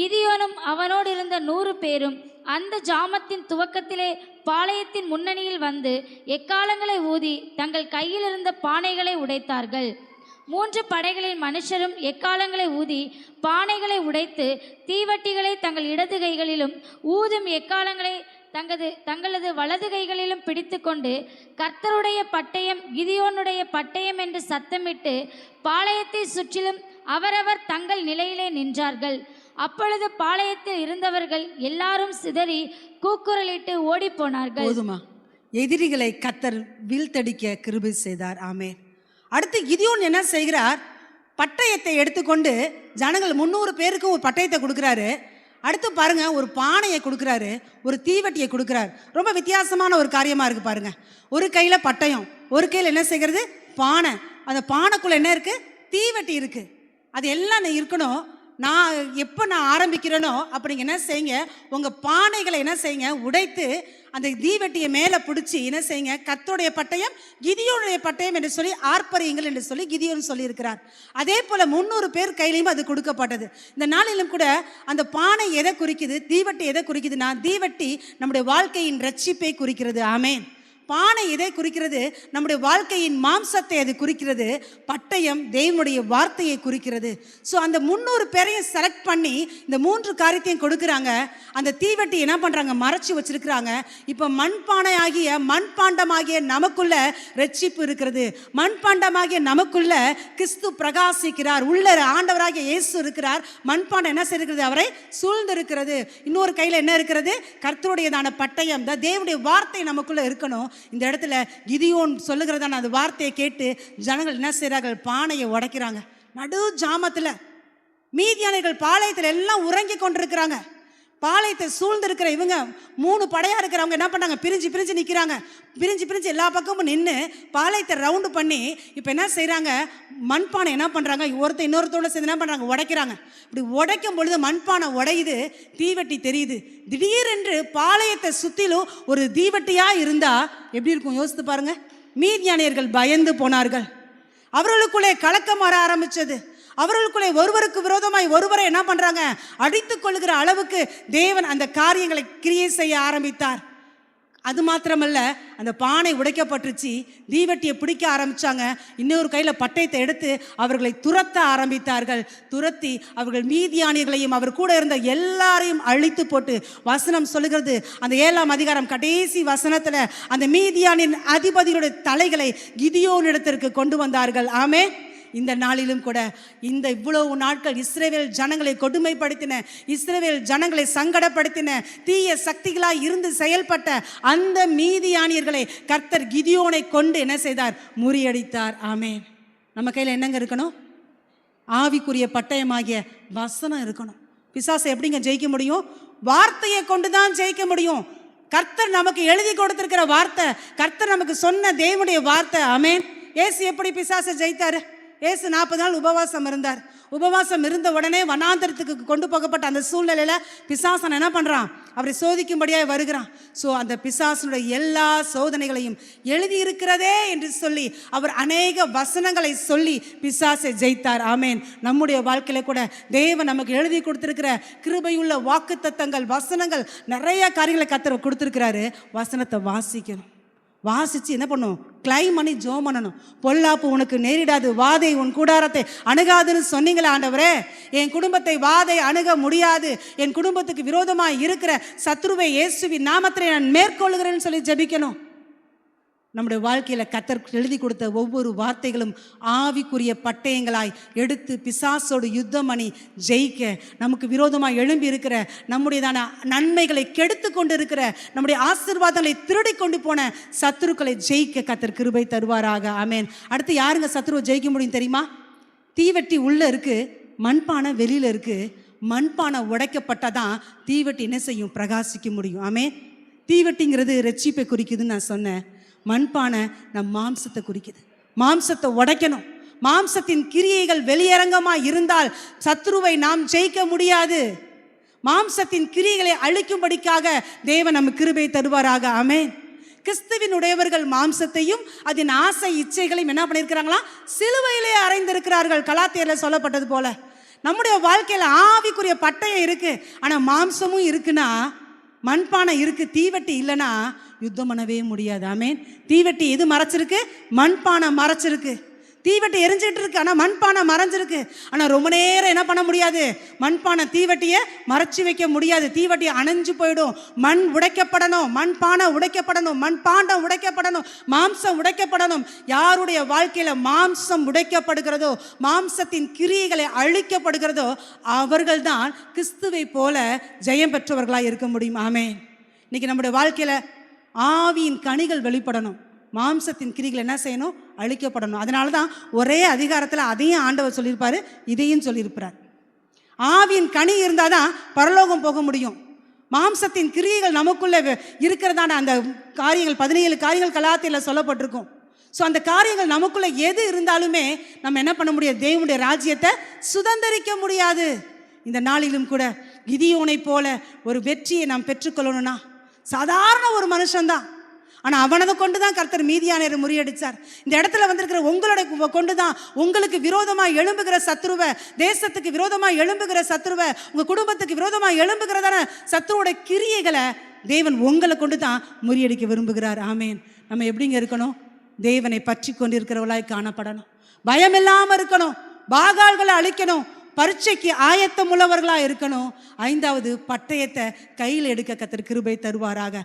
கிதியோனும் அவனோடு இருந்த 100 பேரும் அந்த ஜாமத்தின் துவக்கத்திலே பாளையத்தின் முன்னணியில் வந்து எக்காலங்களை ஊதி தங்கள் கையில் இருந்த பானைகளை உடைத்தார்கள். 3 படைகளின் மனுஷரும் எக்காலங்களை ஊதி பானைகளை உடைத்து தீவட்டிகளை தங்கள் இடது கைகளிலும் ஊதும் எக்காலங்களை தங்களது வலது கைகளிலும் பிடித்து கொண்டு கர்த்தருடைய பட்டயம் கிதியோனுடைய பட்டயம் என்று சத்தமிட்டு பாளையத்தை சுற்றிலும் அவரவர் தங்கள் நிலையிலே நின்றார்கள். அப்பொழுது பாளையத்தில் இருந்தவர்கள் எல்லாரும் சிதறி கூக்குரலிட்டு ஓடி போனார்கள். போதுமா, எதிரிகளை கர்த்தர் வீழ்த்தடிக்க கிருபை செய்தார். ஆமென். அடுத்து கிதியோன் என்ன செய்கிறார், பட்டயத்தை எடுத்துக்கொண்டு ஜனங்கள் 300 பேருக்கு ஒரு பட்டயத்தை கொடுக்குறாரு. அடுத்து பாருங்க, ஒரு பானையை கொடுக்குறாரு, ஒரு தீவட்டியை கொடுக்குறாரு. ரொம்ப வித்தியாசமான ஒரு காரியமா இருக்கு பாருங்க. ஒரு கையில பட்டயம், ஒரு கையில் என்ன செய்கிறது, பானை. அந்த பானைக்குள்ள என்ன இருக்கு, தீவட்டி இருக்கு. அது எல்லாம் இருக்கணும். நான் ஆரம்பிக்கிறேனோ அப்படிங்க என்ன செய்யுங்க, உங்கள் பானைகளை என்ன செய்யுங்க, உடைத்து அந்த தீவெட்டியை மேலே பிடிச்சி என்ன செய்யுங்க, கர்த்தருடைய பட்டயம் கிதியோனுடைய பட்டயம் என்று சொல்லி ஆர்ப்பரியுங்கள் என்று சொல்லி கிதியோன் சொல்லியிருக்கிறார். அதே போல் 300 பேர் கையிலையும் அது கொடுக்கப்பட்டது. இந்த நாளிலும் கூட அந்த பானை எதை குறிக்குது, தீவெட்டி எதை குறிக்குதுன்னா, தீவெட்டி நம்முடைய வாழ்க்கையின் ரட்சிப்பை குறிக்கிறது. ஆமேன். பானை எதை குறிக்கிறது? நம்முடைய வாழ்க்கையின் மாம்சத்தை அது குறிக்கிறது. பட்டயம் தேவனுடைய வார்த்தையை குறிக்கிறது. ஸோ அந்த 300 பேரையும் செலக்ட் பண்ணி இந்த 3 காரியத்தையும் கொடுக்குறாங்க. அந்த தீவெட்டி என்ன பண்ணுறாங்க? மறைச்சி வச்சிருக்கிறாங்க. இப்போ மண்பாண்டமாகிய நமக்குள்ள ரட்சிப்பு இருக்கிறது. மண்பாண்டமாகிய நமக்குள்ள கிறிஸ்து பிரகாசிக்கிறார். உள்ள ஆண்டவராகிய இயேசு இருக்கிறார். மண்பாண்டம் என்ன செய்கிறது? அவரை சூழ்ந்து இருக்கிறது. இன்னொரு கையில் என்ன இருக்கிறது? கர்த்தருடையதான பட்டயம், தேவனுடைய வார்த்தை நமக்குள்ள இருக்கணும். இந்த இடத்துல கிதியோன் சொல்லுகிறதான அந்த வார்த்தையை கேட்டு ஜனங்கள் என்ன செய்கிறார்கள்? பானையை உடைக்கிறாங்க. நடு ஜாமத்தில் மீதியானர்கள் பாளையத்தில் எல்லாம் உறங்கி கொண்டிருக்கிறாங்க. பாளையத்தை சூழ்ந்து இருக்கிற இவங்க 3 படையா இருக்கிறவங்க என்ன பண்ணாங்க? பிரிஞ்சு நிற்கிறாங்க. பிரிஞ்சு எல்லா பக்கமும் நின்று பாளையத்தை ரவுண்டு பண்ணி இப்போ என்ன செய்கிறாங்க? மண்பானை என்ன பண்ணுறாங்க? ஒருத்தர் இன்னொருத்தோட சேர்ந்து என்ன பண்ணுறாங்க? உடைக்கிறாங்க. இப்படி உடைக்கும் பொழுது மண்பானை உடையுது, தீவெட்டி தெரியுது. திடீரென்று பாளையத்தை சுற்றிலும் ஒரு தீவெட்டியாக இருந்தால் எப்படி இருக்கும்? யோசித்து பாருங்க. மீதியானியர்கள் பயந்து போனார்கள். அவர்களுக்குள்ளே கலக்கம் வர ஆரம்பித்தது. அவர்களுக்குள்ளே ஒருவருக்கு விரோதமாய் ஒருவரை என்ன பண்றாங்க? அடித்துக் கொள்ளுகிற அளவுக்கு தேவன் அந்த காரியங்களை கிரியை செய்ய ஆரம்பித்தார். அது மாத்திரமல்ல, அந்த பானை உடைக்கப்பட்டுச்சு. தீவெட்டியை பிடிக்க ஆரம்பிச்சாங்க. இன்னொரு கையில் பட்டயத்தை எடுத்து அவர்களை துரத்த ஆரம்பித்தார்கள். துரத்தி அவர்கள் மீதியானியர்களையும் அவர் கூட இருந்த எல்லாரையும் அழித்து போட்டு, வசனம் சொல்லுகிறது அந்த 7ஆம் அதிகாரம் கடைசி வசனத்தில் அந்த மீதியானின் அதிபதிகளுடைய தலைகளை கிதியோனிடத்திற்கு கொண்டு வந்தார்கள். ஆமே. இந்த நாளிலும் கூட இந்த இவ்வளவு நாட்கள் இஸ்ரவேல் ஜனங்களை கொடுமைப்படுத்தின, இஸ்ரவேல் ஜனங்களை சங்கடப்படுத்தின, தீய சக்திகளாய் இருந்து செயல்பட்ட அந்த மீதியானியர்களை கர்த்தர் கிதியோனை கொண்டு என்ன செய்தார்? முறியடித்தார். ஆமென். நம்ம கையில் என்னங்க இருக்கணும்? ஆவிக்குரிய பட்டயமாகிய வசனம் இருக்கணும். பிசாசை எப்படிங்க ஜெயிக்க முடியும்? வார்த்தையை கொண்டு தான் ஜெயிக்க முடியும். கர்த்தர் நமக்கு எழுதி கொடுத்திருக்கிற வார்த்தை, கர்த்தர் நமக்கு சொன்ன தேவனுடைய வார்த்தை. ஆமென். ஏசு எப்படி பிசாசை ஜெயித்தாரு? ஏசு 40 நாள் உபவாசம் இருந்தார். உபவாசம் இருந்த உடனே வனாந்தரத்துக்கு கொண்டு போகப்பட்ட அந்த சூழ்நிலையில் பிசாசன் என்ன பண்ணுறான்? அவரை சோதிக்கும்படியாக வருகிறான். ஸோ அந்த பிசாசனுடைய எல்லா சோதனைகளையும் எழுதியிருக்கிறதே என்று சொல்லி அவர் அநேக வசனங்களை சொல்லி பிசாசை ஜெயித்தார். ஆமேன். நம்முடைய வாழ்க்கையில் கூட தேவன் நமக்கு எழுதி கொடுத்துருக்கிற கிருபையுள்ள வாக்குத்தத்தங்கள், வசனங்கள், நிறைய காரியங்களை கர்த்தர் கொடுத்துருக்கிறாரு. வசனத்தை வாசிக்கணும். வாசித்து என்ன பண்ணும்? கிளைம் பண்ணி ஜோம் பண்ணணும். பொல்லாப்பு உனக்கு நேரிடாது, வாதை உன் கூடாரத்தை அணுகாதுன்னு சொன்னீங்களே ஆண்டவரே. என் குடும்பத்தை வாதை அணுக முடியாது, என் குடும்பத்துக்கு விரோதமாக இருக்கிற சத்ருவை இயேசுவின் நாமத்திலே நான் மேற்கொள்கிறேன்னு சொல்லி ஜெபிக்கணும். நம்முடைய வாழ்க்கையில் கர்த்தர் எழுதி கொடுத்த ஒவ்வொரு வார்த்தைகளும் ஆவிக்குரிய பட்டயங்களாய் எடுத்து பிசாசோடு யுத்தம் பண்ணி ஜெயிக்க, நமக்கு விரோதமாக எழும்பி இருக்கிற நம்முடையதான நன்மைகளை கெடுத்து கொண்டு இருக்கிற நம்முடைய ஆசீர்வாதங்களை திருடி கொண்டு போன சத்துருக்களை ஜெயிக்க கர்த்தர் கிருபை தருவாராக. ஆமேன். அடுத்து யாருங்க சத்துருவை ஜெயிக்க முடியும் தெரியுமா? தீவெட்டி உள்ளே இருக்குது, மண்பானை வெளியில் இருக்குது. மண்பானை உடைக்கப்பட்டாதான் தீவெட்டி என்ன செய்யும்? பிரகாசிக்க முடியும். ஆமேன். தீவெட்டிங்கிறது ரட்சிப்பை குறிக்குதுன்னு நான் சொன்னேன். மண்பானை நம் மாம்சத்தை குறிக்குது. மாம்சத்தை உடைக்கணும். மாம்சத்தின் கிரியைகள் வெளியரங்கமாக இருந்தால் சத்ருவை நாம் ஜெயிக்க முடியாது. மாம்சத்தின் கிரியைகளை அழிக்கும்படிக்காக தேவன் நம்ம கிருபை தருவாராக. ஆமென். கிறிஸ்துவின் உடையவர்கள் மாம்சத்தையும் அதன் ஆசை இச்சைகளையும் என்ன பண்ணியிருக்கிறாங்களா? சிலுவையிலே அறைந்திருக்கிறார்கள். கலாத்தியரில் சொல்லப்பட்டது போல நம்முடைய வாழ்க்கையில் ஆவிக்குரிய பட்டயம் இருக்கு, ஆனால் மாம்சமும் இருக்குன்னா, மண்பானை இருக்கு, தீவெட்டி இல்லைன்னா யுத்தம் பண்ணவே முடியாது. ஆமேன். தீவெட்டி எது மறைச்சிருக்கு? மண்பானை மறைச்சிருக்கு. தீவெட்டி எரிஞ்சிட்டு இருக்கு, ஆனால் மண்பானை மறைஞ்சிருக்கு. ஆனால் ரொம்ப நேரம் என்ன பண்ண முடியாது? மண்பானை தீவெட்டியை மறைச்சி வைக்க முடியாது. தீவெட்டியை அணைஞ்சு போயிடும். மண் உடைக்கப்படணும், மண்பானை உடைக்கப்படணும், மண்பாண்டம் உடைக்கப்படணும், மாம்சம் உடைக்கப்படணும். யாருடைய வாழ்க்கையில் மாம்சம் உடைக்கப்படுகிறதோ, மாம்சத்தின் கிரியைகளை அழிக்கப்படுகிறதோ, அவர்கள்தான் கிறிஸ்துவை போல ஜெயம் பெற்றவர்களாக இருக்க முடியும். ஆமென். இன்னைக்கு நம்முடைய வாழ்க்கையில் ஆவியின் கனிகள் வெளிப்படணும். மாம்சத்தின் கிரிகள் என்ன செய்யணும்? அழிக்கப்படணும். அதனால தான் ஒரே அதிகாரத்தில் அதையும் ஆண்டவர் சொல்லியிருப்பார், இதையும் சொல்லியிருப்பார். ஆவியின் கனி இருந்தால் தான் பரலோகம் போக முடியும். மாம்சத்தின் கிரியைகள் நமக்குள்ளே இருக்கிறதான அந்த காரியங்கள் 17 காரியங்கள் கலாத்தியில் சொல்லப்பட்டிருக்கும். ஸோ அந்த காரியங்கள் நமக்குள்ளே எது இருந்தாலுமே நம்ம என்ன பண்ண முடியாது? தேவனுடைய ராஜ்யத்தை சுதந்திரிக்க முடியாது. இந்த நாளிலும் கூட கிதியோனை போல ஒரு வெற்றியை நாம் பெற்றுக்கொள்ளணும்னா, சாதாரண ஒரு மனுஷன்தான், ஆனால் அவனதை கொண்டு தான் கர்த்தர் மீதியானரை முறியடிச்சார். இந்த இடத்துல வந்திருக்கிற உங்களோட கொண்டு தான் உங்களுக்கு விரோதமாக எழும்புகிற சத்துருவை, தேசத்துக்கு விரோதமாக எழும்புகிற சத்துருவை, உங்கள் குடும்பத்துக்கு விரோதமாக எழும்புகிறதான சத்துருவோட கிரியைகளை தேவன் உங்களை கொண்டு தான் முறியடிக்க விரும்புகிறார். ஆமேன். நம்ம எப்படிங்க இருக்கணும்? தேவனை பற்றி கொண்டிருக்கிறவளாய் காணப்படணும். பயம் இல்லாமல் இருக்கணும். பாகால்களை அழிக்கணும். பரீட்சைக்கு ஆயத்தம் உள்ளவர்களாக இருக்கணும். 5வது, பட்டயத்தை கையில் எடுக்க கர்த்தர் கிருபை தருவாராக.